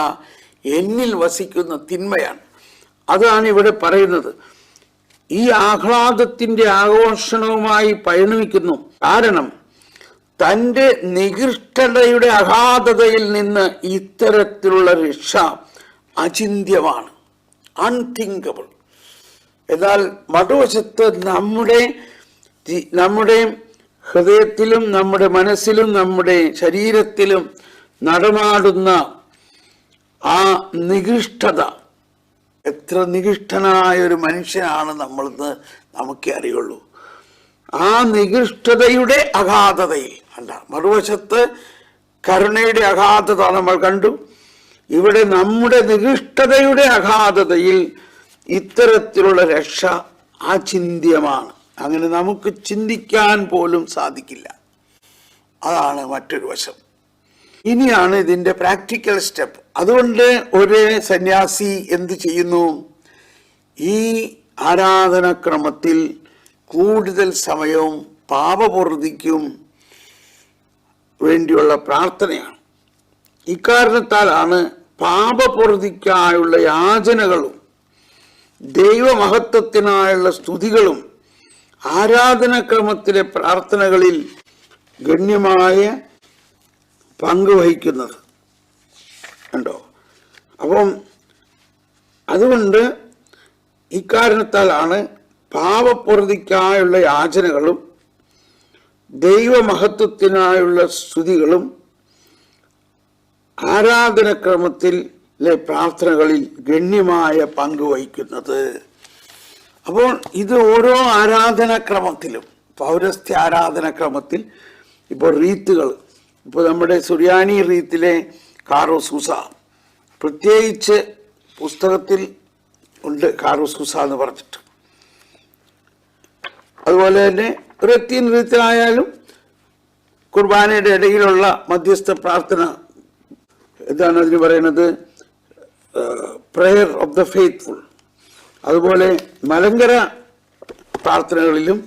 എന്നിൽ വസിക്കുന്ന തിന്മയാണ്. അതാണ് ഇവിടെ പറയുന്നത്. ഈ ആഹ്ലാദത്തിന്റെ ആഘോഷണവുമായി പരിണമിക്കുന്നു. കാരണം തൻ്റെ നികൃഷ്ടതയുടെ അഗാധതയിൽ നിന്ന് ഇത്തരത്തിലുള്ള രക്ഷ അചിന്ത്യമാണ്, അൺതിങ്കബിൾ. എന്നാൽ മറുവശത്ത് നമ്മുടെ ഹൃദയത്തിലും നമ്മുടെ മനസ്സിലും നമ്മുടെ ശരീരത്തിലും നടമാടുന്ന ആ നികൃഷ്ടത, എത്ര നികൃഷ്ടനായ ഒരു മനുഷ്യനാണ് നമ്മളെന്ന് നമുക്കേ അറിയുള്ളൂ. ആ നികൃഷ്ടതയുടെ അഗാധതയിൽ അല്ല, മറുവശത്ത് കരുണയുടെ അഗാധത നമ്മൾ കണ്ടു. ഇവിടെ നമ്മുടെ നികൃഷ്ടതയുടെ അഗാധതയിൽ ഇത്തരത്തിലുള്ള രക്ഷ അചിന്ത്യമാണ്. അങ്ങനെ നമുക്ക് ചിന്തിക്കാൻ പോലും സാധിക്കില്ല. അതാണ് മറ്റൊരു വശം. ഇനിയാണ് ഇതിൻ്റെ പ്രാക്ടിക്കൽ സ്റ്റെപ്പ്. അതുകൊണ്ട് ഒരു സന്യാസി എന്ത് ചെയ്യുന്നു? ഈ ആരാധനാക്രമത്തിൽ കൂടുതൽ സമയവും പാപപൂർത്തിക്കും വേണ്ടിയുള്ള പ്രാർത്ഥനയാണ്. ഇക്കാരണത്താലാണ് പാപപൂർത്തിക്കായുള്ള യാചനകളും ദൈവമഹത്വത്തിനായുള്ള സ്തുതികളും ആരാധനാക്രമത്തിലെ പ്രാർത്ഥനകളിൽ ഗണ്യമായ പങ്കുവഹിക്കുന്നത് കണ്ടോ. അപ്പം അതുകൊണ്ട് ഇക്കാരണത്താലാണ് പാപപൂർത്തിക്കായുള്ള യാചനകളും ദൈവമഹത്വത്തിനായുള്ള സ്തുതികളും ആരാധനാക്രമത്തിലെ പ്രാർത്ഥനകളിൽ ഗണ്യമായ പങ്കുവഹിക്കുന്നത്. അപ്പോൾ ഇത് ഓരോ ആരാധനാക്രമത്തിലും, പൗരസ്ത്യ ആരാധനാക്രമത്തിൽ ഇപ്പോൾ റീത്തുകൾ, ഇപ്പോൾ നമ്മുടെ സുറിയാനി റീത്തിലെ കാറോസൂസ, പ്രത്യേകിച്ച് പുസ്തകത്തിൽ ഉണ്ട് കാറോസൂസ എന്ന് പറഞ്ഞിട്ട്. അതുപോലെ തന്നെ ഒരു എത്തിയൻ റീത്തിലായാലും കുർബാനയുടെ ഇടയിലുള്ള മധ്യസ്ഥ പ്രാർത്ഥന, എന്താണ് അതിന് പറയുന്നത്, പ്രേയർ ഓഫ് ദ ഫെയ്ത്ത്ഫുൾ. അതുപോലെ മലങ്കര പ്രാർത്ഥനകളിലും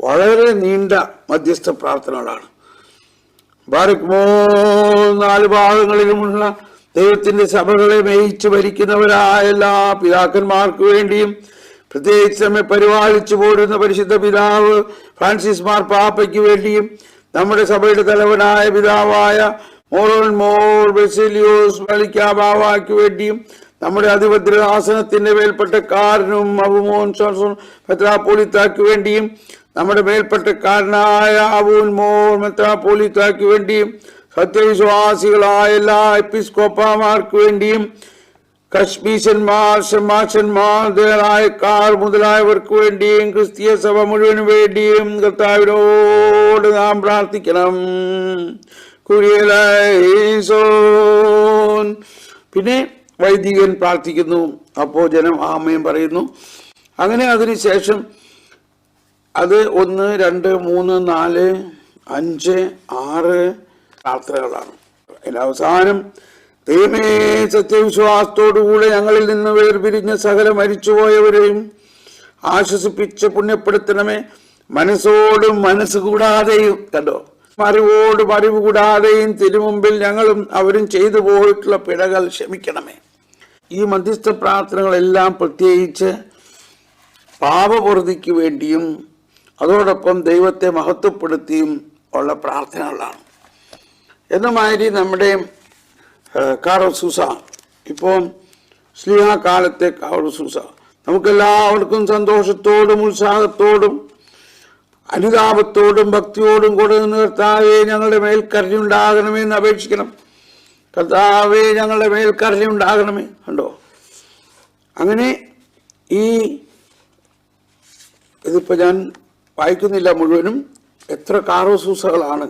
വളരെ നീണ്ട മധ്യസ്ഥ പ്രാർത്ഥനകളാണ്. ബാരക്മോ 4 ഭാഗങ്ങളിലുമുള്ള ദൈവത്തിന്റെ സഭകളെ മേയിച്ചു ഭരിക്കുന്നവരായ എല്ലാ പിതാക്കന്മാർക്ക് വേണ്ടിയും പ്രത്യേകിച്ച് നമ്മെ പരിപാലിച്ചു പോരുന്ന പരിശുദ്ധ പിതാവ് ഫ്രാൻസിസ് മാർപ്പാപ്പയ്ക്ക് വേണ്ടിയും നമ്മുടെ സഭയുടെ തലവനായ പിതാവായ മോറോൻ മോർ ബെസിലിയോസ് ബാവായ്ക്ക് വേണ്ടിയും നമ്മുടെ അധിപത്യആസനത്തിന്റെ മേൽപ്പെട്ടക്കാരനും അബുമോൻ മെത്രാപ്പോലിത്താക്ക് വേണ്ടിയും നമ്മുടെ മേൽപ്പെട്ടക്കാരനായ അബൂൻ മോർ മെത്രാപ്പോലിത്താക്ക് വേണ്ടിയും സത്യവിശ്വാസികളായ എല്ലാ എപ്പിസ്കോപ്പമാർക്ക് വേണ്ടിയും കശ്മീശന്മാർ ഷമാശന്മാർ ദേറായക്കാർ മുതലായവർക്ക് വേണ്ടിയും ക്രിസ്തീയ സഭ മുഴുവന് വേണ്ടിയും കർത്താവിനോട് നാം പ്രാർത്ഥിക്കണം. കുരിയലൈസോൻ. പിന്നെ വൈദികൻ പ്രാർത്ഥിക്കുന്നു. അപ്പോൾ ജനം ആമേൻ പറയുന്നു. അങ്ങനെ അതിനുശേഷം അത് 1, 2, 3, 4, 5, 6 പ്രാർത്ഥനകളാണ്. അതിന് അവസാനം ദൈവമേ, സത്യവിശ്വാസത്തോടുകൂടെ ഞങ്ങളിൽ നിന്ന് വേർപിരിഞ്ഞ സകല മരിച്ചുപോയവരെയും ആശ്വസിപ്പിച്ച് പുണ്യപ്പെടുത്തണമേ. മനസ്സോടും മനസ്സ് കൂടാതെയും, കണ്ടോ, അറിവോടും അറിവ് കൂടാതെയും തിരുമുമ്പിൽ ഞങ്ങളും അവരും ചെയ്തു പോയിട്ടുള്ള പിഴകൾ ക്ഷമിക്കണമേ. ഈ മധ്യസ്ഥ പ്രാർത്ഥനകളെല്ലാം പ്രത്യേകിച്ച് പാപപൂർത്തിക്ക് വേണ്ടിയും അതോടൊപ്പം ദൈവത്തെ മഹത്വപ്പെടുത്തിയും ഉള്ള പ്രാർത്ഥനകളാണ്. എന്നമാതിരി നമ്മുടെ കാറോസൂസ, ഇപ്പോൾ സ്ലീഹാ കാലത്തെ കാറോസൂസ നമുക്കെല്ലാവർക്കും സന്തോഷത്തോടും ഉത്സാഹത്തോടും അനുതാപത്തോടും ഭക്തിയോടും കൂടെ നിന്ന് കർത്താവേ ഞങ്ങളുടെ മേൽ കരുണയുണ്ടാകണമേ എന്ന് അപേക്ഷിക്കണം. കർത്താവേ ഞങ്ങളുടെ മേൽ കരുണയുണ്ടാകണമേ. കണ്ടോ, അങ്ങനെ ഇതിപ്പോൾ ഞാൻ വായിക്കുന്നില്ല മുഴുവനും. എത്ര കാറോസൂസകളാണ്.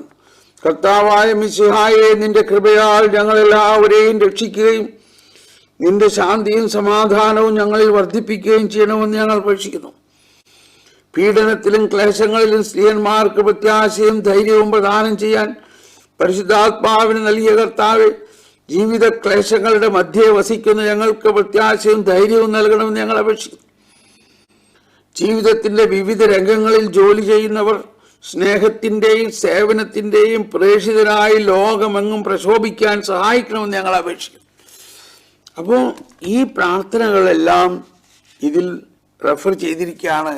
കർത്താവായ മിശിഹായെ, നിന്റെ കൃപയാൽ ഞങ്ങളെല്ലാവരെയും രക്ഷിക്കുകയും നിന്റെ ശാന്തിയും സമാധാനവും ഞങ്ങളിൽ വർദ്ധിപ്പിക്കുകയും ചെയ്യണമെന്ന് ഞങ്ങൾ അപേക്ഷിക്കുന്നു. പീഡനത്തിലും ക്ലേശങ്ങളിലും സ്ത്രീയന്മാർക്ക് പ്രത്യാശയും ധൈര്യവും പ്രദാനം ചെയ്യാൻ പരിശുദ്ധാത്മാവിന് നൽകിയ കർത്താവെ, ജീവിത ക്ലേശങ്ങളുടെ മധ്യേ വസിക്കുന്ന ഞങ്ങൾക്ക് പ്രത്യാശയും ധൈര്യവും നൽകണമെന്ന് ഞങ്ങൾ അപേക്ഷിക്കുന്നു. ജീവിതത്തിന്റെ വിവിധ രംഗങ്ങളിൽ ജോലി ചെയ്യുന്നവർ സ്നേഹത്തിന്റെയും സേവനത്തിന്റെയും പ്രേഷിതരായി ലോകമെങ്ങും പ്രശോഭിക്കാൻ സഹായിക്കണമെന്ന് ഞങ്ങൾ അപേക്ഷിക്കുന്നു. അപ്പോൾ ഈ പ്രാർത്ഥനകളെല്ലാം ഇതിൽ റെഫർ ചെയ്തിരിക്കുകയാണ്.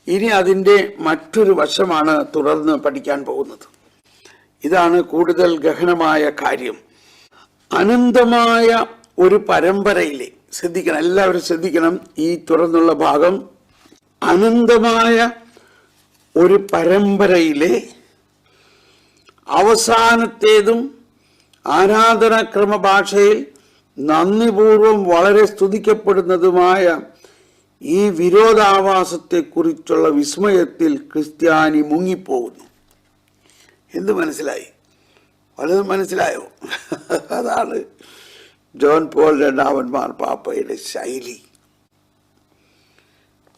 ഇനി അതിൻ്റെ മറ്റൊരു വശമാണ് തുടർന്ന് പഠിക്കാൻ പോകുന്നത്. ഇതാണ് കൂടുതൽ ഗഹനമായ കാര്യം. അനന്തമായ ഒരു പരമ്പരയിലെ, ശ്രദ്ധിക്കണം, എല്ലാവരും ശ്രദ്ധിക്കണം ഈ തുറന്നുള്ള ഭാഗം. അനന്തമായ ഒരു പരമ്പരയിലെ അവസാനത്തേതും ആരാധനാക്രമ ഭാഷയിൽ നന്ദിപൂർവം വളരെ സ്തുതിക്കപ്പെടുന്നതുമായ ഈ വിരോധാഭാസത്തെക്കുറിച്ചുള്ള വിസ്മയത്തിൽ ക്രിസ്ത്യാനി മുങ്ങിപ്പോകുന്നു. എന്ത് മനസ്സിലായി? വല്ലതും മനസ്സിലായോ? അതാണ് ജോൺ പോൾ രണ്ടാമൻ മാർപ്പാപ്പയുടെ ശൈലി.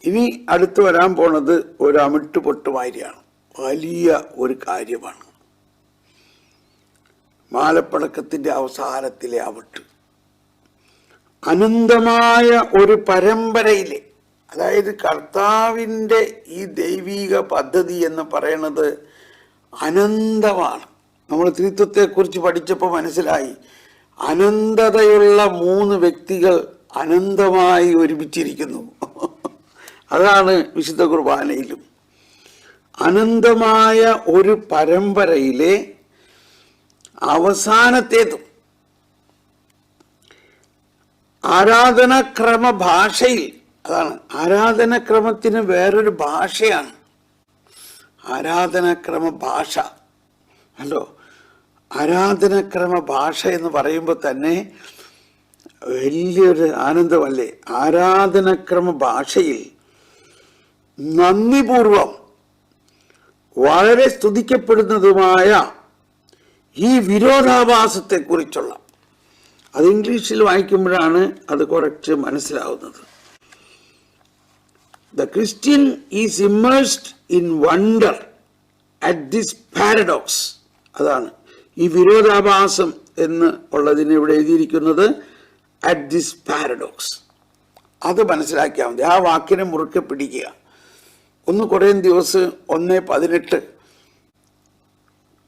ഇനി അടുത്ത് വരാൻ പോണത് ഒരു അമിട്ടുപൊട്ടുമാരിയാണ്. വലിയ ഒരു കാര്യമാണ്. മാലപ്പടക്കത്തിന്റെ അവസാനത്തിലെ അവിട്ട്. അനന്തമായ ഒരു പരമ്പരയിലെ, അതായത് കർത്താവിൻ്റെ ഈ ദൈവിക പദ്ധതി എന്ന് പറയുന്നത് അനന്തമാണ്. നമ്മൾ ത്രിത്വത്തെക്കുറിച്ച് പഠിച്ചപ്പോൾ മനസ്സിലായി, അനന്തതയുള്ള 3 വ്യക്തികൾ അനന്തമായി ഒരുമിച്ചിരിക്കുന്നു. അതാണ് വിശുദ്ധ കുർബാനയിലും. അനന്തമായ ഒരു പരമ്പരയിലെ അവസാനത്തേതും ആരാധനാക്രമ ഭാഷയിൽ, അതാണ് ആരാധനാക്രമത്തിന് വേറൊരു ഭാഷയാണ് ആരാധനാക്രമ ഭാഷ. അല്ലോ, ആരാധനാക്രമ ഭാഷ എന്ന് പറയുമ്പോൾ തന്നെ വലിയൊരു ആനന്ദമല്ലേ. ആരാധനാക്രമ ഭാഷയിൽ നന്ദിപൂർവം വളരെ സ്തുതിക്കപ്പെടുന്നതുമായ ഈ വിരോധാഭാസത്തെക്കുറിച്ചുള്ള, അത് ഇംഗ്ലീഷിൽ വായിക്കുമ്പോഴാണ് അത് കുറച്ച് മനസ്സിലാവുന്നത്. The Christian is immersed in wonder at this paradox. അതാണ് ഈ വിരോധാഭാസം എന്ന് ഉള്ളതിന് ഇവിടെ എഴുതിയിരിക്കുന്നത്. at this paradox. അത് മനസ്സിലാക്കിയാൽ മതി. ആ വാക്കിനെ മുറുക്കെ പിടിക്കുക. 1 കൊരിന്ത്യർ 1:18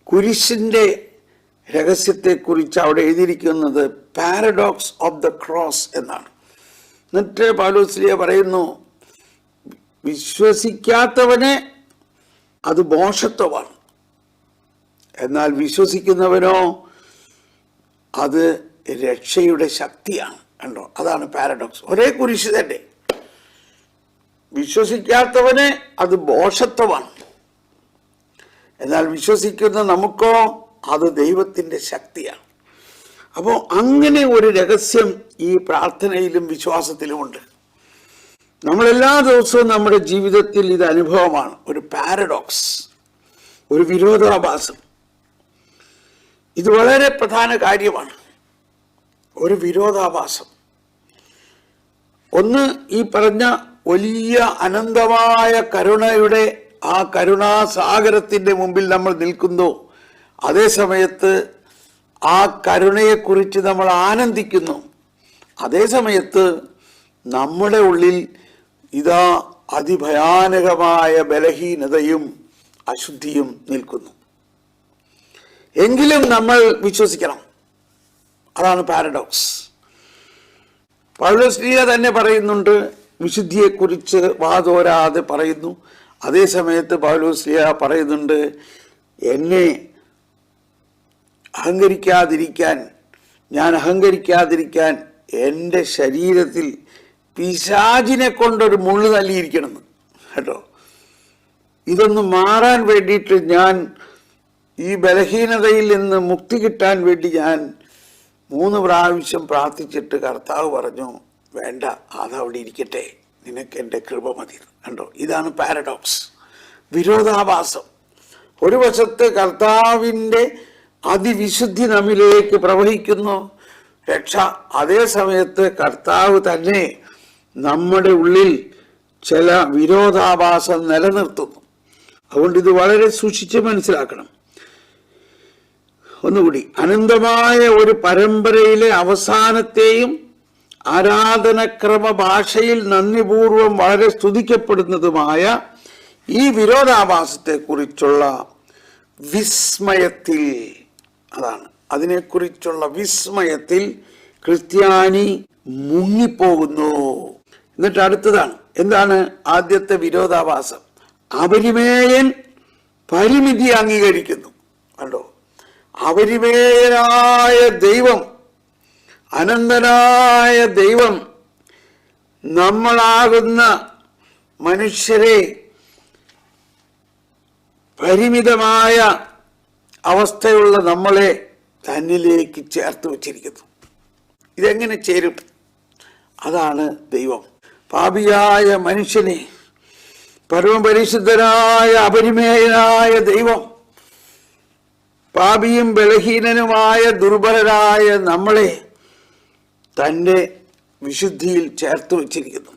കുരിശിന്റെ രഹസ്യത്തെക്കുറിച്ച് അവിടെ എഴുതിയിരിക്കുന്നത് പാരഡോക്സ് ഓഫ് ദ ക്രോസ് എന്നാണ്. എന്നിട്ട് പൗലോസ് പറയുന്നു, വിശ്വസിക്കാത്തവനെ അത് മോശത്വമാണ്, എന്നാൽ വിശ്വസിക്കുന്നവനോ അത് രക്ഷയുടെ ശക്തിയാണ്. കണ്ടോ, അതാണ് പാരഡോക്സ്. ഒരേ കുരിശ് തന്നെ. വിശ്വസിക്കാത്തവന് അത് മോശത്വമാണ്, എന്നാൽ വിശ്വസിക്കുന്ന നമുക്കോ അത് ദൈവത്തിൻ്റെ ശക്തിയാണ്. അപ്പോൾ അങ്ങനെ ഒരു രഹസ്യം ഈ പ്രാർത്ഥനയിലും വിശ്വാസത്തിലുമുണ്ട്. നമ്മളെല്ലാ ദിവസവും നമ്മുടെ ജീവിതത്തിൽ ഇത് അനുഭവമാണ്. ഒരു പാരഡോക്സ്, ഒരു വിരോധാഭാസം. ഇത് വളരെ പ്രധാന കാര്യമാണ്. ഒരു വിരോധാഭാസം. ഒന്ന്, ഈ പറഞ്ഞ വലിയ അനന്തമായ കരുണയുടെ ആ കരുണാസാഗരത്തിൻ്റെ മുമ്പിൽ നമ്മൾ നിൽക്കുന്നു. അതേ സമയത്ത് ആ കരുണയെക്കുറിച്ച് നമ്മൾ ആനന്ദിക്കുന്നു. അതേ സമയത്ത് നമ്മുടെ ഉള്ളിൽ ഇതാ അതിഭയാനകമായ ബലഹീനതയും അശുദ്ധിയും നിൽക്കുന്നു. എങ്കിലും നമ്മൾ വിശ്വസിക്കണം. അതാണ് പാരഡോക്സ്. പൗലോസ് തന്നെ പറയുന്നുണ്ട്, വിശുദ്ധിയെക്കുറിച്ച് വാതോരാതെ പറയുന്നു. അതേ സമയത്ത് പൗലോസ് പറയുന്നുണ്ട്, എന്നെ ഞാൻ അഹങ്കരിക്കാതിരിക്കാൻ എൻ്റെ ശരീരത്തിൽ പിശാചിനെ കൊണ്ടൊരു മുള്ളു തല്ലിയിരിക്കണമെന്ന്. കേട്ടോ, ഇതൊന്ന് മാറാൻ വേണ്ടിയിട്ട് ഞാൻ ഈ ബലഹീനതയിൽ നിന്ന് മുക്തി കിട്ടാൻ വേണ്ടി ഞാൻ 3 പ്രാവശ്യം പ്രാർത്ഥിച്ചിട്ട് കർത്താവ് പറഞ്ഞു, വേണ്ട, അതവിടെ ഇരിക്കട്ടെ, നിനക്ക് എൻ്റെ കൃപ മതി. കണ്ടോ, ഇതാണ് പാരഡോക്സ്, വിരോധാഭാസം. ഒരു വശത്ത് കർത്താവിൻ്റെ അതിവിശുദ്ധി നമ്മിലേക്ക് പ്രവഹിക്കുന്നു, രക്ഷ. അതേ സമയത്ത് കർത്താവ് തന്നെ നമ്മുടെ ഉള്ളിൽ ചില വിരോധാഭാസം നിലനിർത്തുന്നു. അതുകൊണ്ട് ഇത് വളരെ സൂക്ഷിച്ച് മനസ്സിലാക്കണം. ഒന്നുകൂടി, അനന്തമായ ഒരു പരമ്പരയിലെ അവസാനത്തെയും ആരാധനക്രമ ഭാഷയിൽ നന്ദിപൂർവം വളരെ സ്തുതിക്കപ്പെടുന്നതുമായ ഈ വിരോധാഭാസത്തെക്കുറിച്ചുള്ള വിസ്മയത്തിൽ, അതാണ് അതിനെക്കുറിച്ചുള്ള വിസ്മയത്തിൽ ക്രിസ്ത്യാനി മുങ്ങിപ്പോകുന്നു. എന്നിട്ട് അടുത്തതാണ്, എന്താണ് ആദ്യത്തെ വിരോധാഭാസം? അപരിമേയൻ പരിമിതി അംഗീകരിക്കുന്നു. കണ്ടോ, അപരിമേയനായ ദൈവം, അനന്തനായ ദൈവം നമ്മളാകുന്ന മനുഷ്യരെ പരിമിതമായ അവസ്ഥയുള്ള നമ്മളെ തന്നിലേക്ക് ചേർത്ത് വച്ചിരിക്കുന്നു. ഇതെങ്ങനെ ചേരും? അതാണ് ദൈവം. പാപിയായ മനുഷ്യനെ പരമപരിശുദ്ധനായ അപരിമേയനായ ദൈവം പാപിയും ബലഹീനനുമായ ദുർബലരായ നമ്മളെ തൻ്റെ വിശുദ്ധിയിൽ ചേർത്ത് വച്ചിരിക്കുന്നു.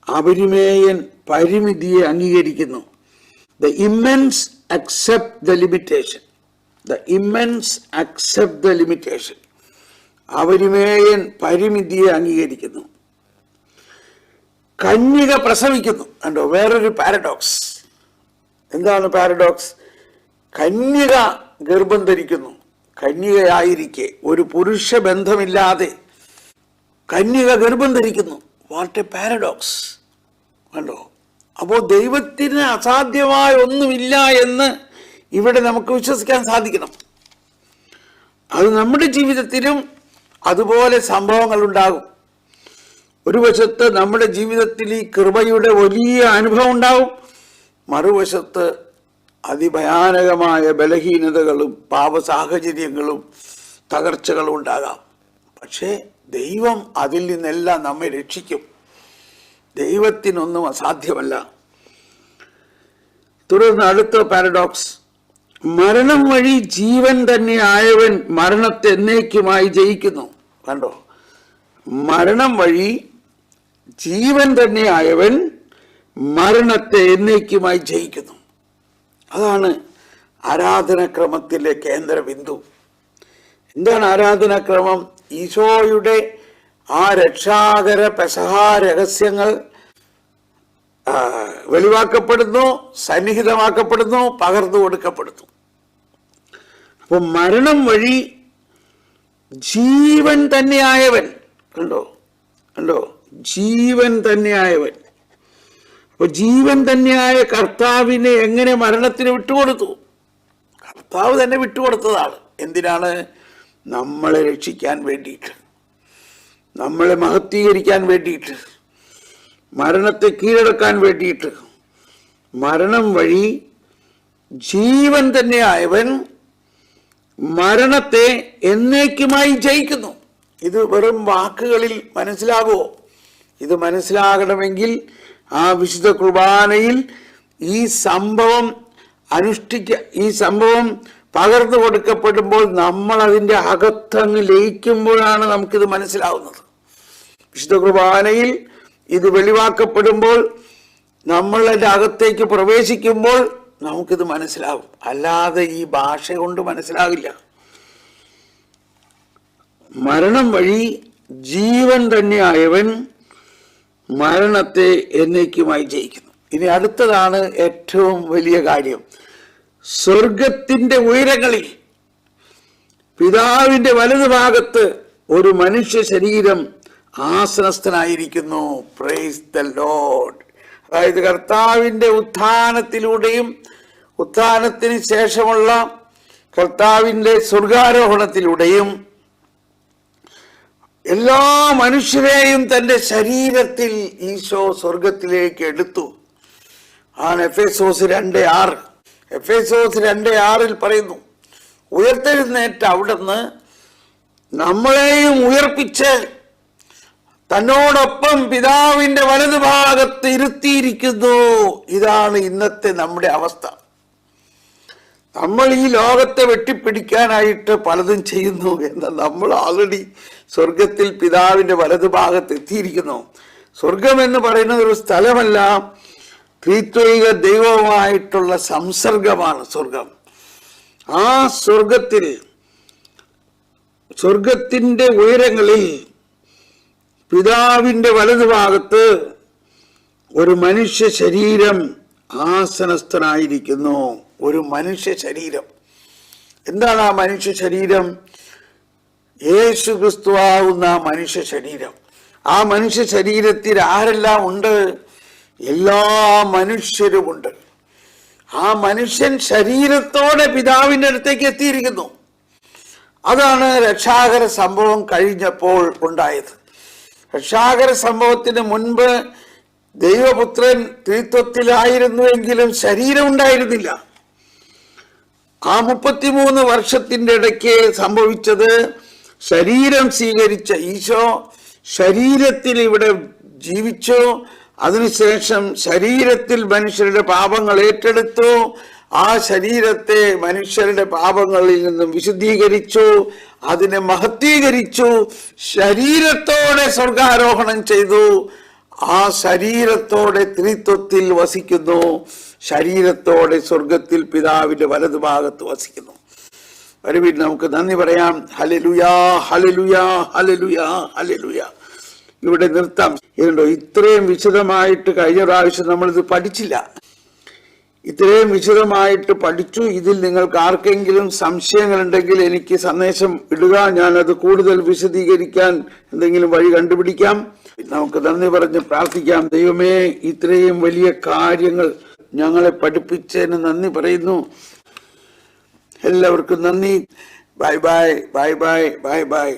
അപരിമേയൻ പരിമിതിയെ അംഗീകരിക്കുന്നു. The immense accept the limitation. The immense accept the limitation. അപരിമേയൻ പരിമിതിയെ അംഗീകരിക്കുന്നു. കന്യക പ്രസവിക്കുന്നു. കണ്ടോ, വേറൊരു പാരഡോക്സ്. എന്താണ് പാരഡോക്സ്? കന്യക ഗർഭം ധരിക്കുന്നു. കന്യകയായിരിക്കെ, ഒരു പുരുഷ ബന്ധമില്ലാതെ കന്യക ഗർഭം ധരിക്കുന്നു. What A paradox. കണ്ടോ, അപ്പോൾ ദൈവത്തിന് അസാധ്യമായ ഒന്നുമില്ല എന്ന് ഇവിടെ നമുക്ക് വിശ്വസിക്കാൻ സാധിക്കണം. അത് നമ്മുടെ ജീവിതത്തിലും അതുപോലെ സംഭവങ്ങൾ ഉണ്ടാകും. ഒരു വശത്ത് നമ്മുടെ ജീവിതത്തിൽ ഈ കൃപയുടെ വലിയ അനുഭവം ഉണ്ടാവും, മറുവശത്ത് അതിഭയാനകമായ ബലഹീനതകളും പാപ സാഹചര്യങ്ങളും തകർച്ചകളും ഉണ്ടാകാം. പക്ഷേ ദൈവം അതിൽ നിന്നെല്ലാം നമ്മെ രക്ഷിക്കും. ദൈവത്തിനൊന്നും അസാധ്യമല്ല. തുടർന്ന് അടുത്ത പാരഡോക്സ്, മരണം വഴി ജീവൻ തന്നെ ആയവൻ മരണത്തെ എന്നേക്കുമായി ജയിക്കുന്നു. കണ്ടോ, മരണം വഴി ജീവൻ തന്നെ ആയവൻ മരണത്തെ എന്നേക്കുമായി ജയിക്കുന്നു. അതാണ് ആരാധനാക്രമത്തിലെ കേന്ദ്ര ബിന്ദു. എന്താണ് ആരാധനാക്രമം? ഈശോയുടെ ആ രക്ഷാകര പെസഹ രഹസ്യങ്ങൾ വെളിവാക്കപ്പെടുന്നു, സന്നിഹിതമാക്കപ്പെടുന്നു, പകർന്നു കൊടുക്കപ്പെടുന്നു. അപ്പൊ മരണം വഴി ജീവൻ തന്നെയായവൻ, കണ്ടോ, ജീവൻ തന്നെയായവൻ. അപ്പൊ ജീവൻ തന്നെയായ കർത്താവിനെ എങ്ങനെ മരണത്തിന് വിട്ടുകൊടുത്തു? കർത്താവ് തന്നെ വിട്ടുകൊടുത്തതാണ്. എന്തിനാണ്? നമ്മളെ രക്ഷിക്കാൻ വേണ്ടിയിട്ട്, നമ്മളെ മഹത്വീകരിക്കാൻ വേണ്ടിയിട്ട്, മരണത്തെ കീഴടക്കാൻ വേണ്ടിയിട്ട്. മരണം വഴി ജീവൻ തന്നെയായവൻ മരണത്തെ എന്നേക്കുമായി ജയിക്കുന്നു. ഇത് വെറും വാക്കുകളിൽ മനസ്സിലാകുമോ? ഇത് മനസ്സിലാകണമെങ്കിൽ ആ വിശുദ്ധ കുർബാനയിൽ ഈ സംഭവം ഈ സംഭവം പകർന്നു കൊടുക്കപ്പെടുമ്പോൾ നമ്മൾ അതിൻ്റെ അകത്തങ്ങ് ലയിക്കുമ്പോഴാണ് നമുക്കിത് മനസ്സിലാവുന്നത്. വിശുദ്ധ കുർബാനയിൽ ഇത് വെളിവാക്കപ്പെടുമ്പോൾ, നമ്മൾ അതിൻ്റെ അകത്തേക്ക് പ്രവേശിക്കുമ്പോൾ നമുക്കിത് മനസ്സിലാവും. അല്ലാതെ ഈ ഭാഷ കൊണ്ട് മനസ്സിലാകില്ല. മരണം വഴി ജീവൻ തന്നെയായവൻ മരണത്തെ എന്നേക്കുമായി ജയിക്കുന്നു. ഇനി അടുത്തതാണ് ഏറ്റവും വലിയ കാര്യം. സ്വർഗത്തിന്റെ ഉയരങ്ങളിൽ പിതാവിന്റെ വലതുഭാഗത്ത് ഒരു മനുഷ്യ ശരീരം ആസനസ്ഥനായിരിക്കുന്നു. Praise the Lord. അതായത് കർത്താവിന്റെ ഉത്ഥാനത്തിലൂടെയും ഉത്ഥാനത്തിന് ശേഷമുള്ള കർത്താവിന്റെ സ്വർഗാരോഹണത്തിലൂടെയും എല്ലാ മനുഷ്യരെയും തന്റെ ശരീരത്തിൽ ഈശോ സ്വർഗത്തിലേക്ക് എടുത്തു. ആണ് എഫേസോസ് 2:6. എഫേസോസ് 2:6 പറയുന്നു, ഉയർത്തെഴുന്നേറ്റ് അവിടുന്ന് നമ്മളെയും ഉയർപ്പിച്ച് തന്നോടൊപ്പം പിതാവിന്റെ വലതുഭാഗത്ത് ഇരുത്തിയിരിക്കുന്നു. ഇതാണ് ഇന്നത്തെ നമ്മുടെ അവസ്ഥ. നമ്മൾ ഈ ലോകത്തെ വെട്ടിപ്പിടിക്കാനായിട്ട് പലതും ചെയ്യുന്നു. എന്നാൽ നമ്മൾ ഓൾറെഡി സ്വർഗത്തിൽ പിതാവിന്റെ വലതുഭാഗത്ത് എത്തിയിരിക്കുന്നു. സ്വർഗം എന്ന് പറയുന്നത് ഒരു സ്ഥലമല്ല, ത്രിത്വൈക ദൈവവുമായിട്ടുള്ള സംസർഗമാണ് സ്വർഗം. ആ സ്വർഗത്തിന്റെ ഉയരങ്ങളിൽ പിതാവിന്റെ വലതുഭാഗത്ത് ഒരു മനുഷ്യ ശരീരം ആസനസ്ഥനായിരിക്കുന്നു. ഒരു മനുഷ്യ ശരീരം. എന്താണ് ആ മനുഷ്യ ശരീരം? യേശു ക്രിസ്തുവാകുന്ന മനുഷ്യ ശരീരം. ആ മനുഷ്യ ശരീരത്തിൽ ആരെല്ലാം ഉണ്ട്? എല്ലാ മനുഷ്യരുമുണ്ട്. ആ മനുഷ്യൻ ശരീരത്തോടെ പിതാവിന്റെ അടുത്തേക്ക് എത്തിയിരിക്കുന്നു. അതാണ് രക്ഷാകര സംഭവം കഴിഞ്ഞപ്പോൾ ഉണ്ടായത്. രക്ഷാകര സംഭവത്തിന് മുൻപ് ദൈവപുത്രൻ ത്രിത്വത്തിലായിരുന്നുവെങ്കിലും ശരീരം ഉണ്ടായിരുന്നില്ല. ആ 33 വർഷത്തിന്റെ ഇടയ്ക്ക് സംഭവിച്ചത്, ശരീരം സ്വീകരിച്ച ഈശോ ശരീരത്തിൽ ഇവിടെ ജീവിച്ചു. അതിനുശേഷം ശരീരത്തിൽ മനുഷ്യരുടെ പാപങ്ങൾ ഏറ്റെടുത്തു. ആ ശരീരത്തെ മനുഷ്യരുടെ പാപങ്ങളിൽ നിന്നും വിശുദ്ധീകരിച്ചു, അതിനെ മഹത്വീകരിച്ചു, ശരീരത്തോടെ സ്വർഗാരോഹണം ചെയ്തു. ആ ശരീരത്തോടെ ത്രിത്വത്തിൽ വസിക്കുന്നു. ശരീരത്തോടെ സ്വർഗത്തിൽ പിതാവിന്റെ വലതുഭാഗത്ത് വസിക്കുന്നു. വരുവിൻ നമുക്ക് നന്ദി പറയാം. ഹല്ലേലൂയാ, ഹല്ലേലൂയാ, ഹല്ലേലൂയാ, ഹല്ലേലൂയാ. ഇവിടെ നിർത്താം. ഇതുണ്ടോ, ഇത്രയും വിശദമായിട്ട് കഴിഞ്ഞ പ്രാവശ്യം നമ്മളിത് പഠിച്ചില്ല. ഇത്രയും വിശദമായിട്ട് പഠിച്ചു. ഇതിൽ നിങ്ങൾക്ക് ആർക്കെങ്കിലും സംശയങ്ങളുണ്ടെങ്കിൽ എനിക്ക് സന്ദേശം ഇടുക. ഞാനത് കൂടുതൽ വിശദീകരിക്കാൻ എന്തെങ്കിലും വഴി കണ്ടുപിടിക്കാം. നമുക്ക് നന്ദി പറഞ്ഞ് പ്രാർത്ഥിക്കാം. ദൈവമേ, ഇത്രയും വലിയ കാര്യങ്ങൾ ഞങ്ങളെ പഠിപ്പിച്ചതിന് നന്ദി പറയുന്നു. എല്ലാവർക്കും നന്ദി. Bye bye, bye bye, bye bye.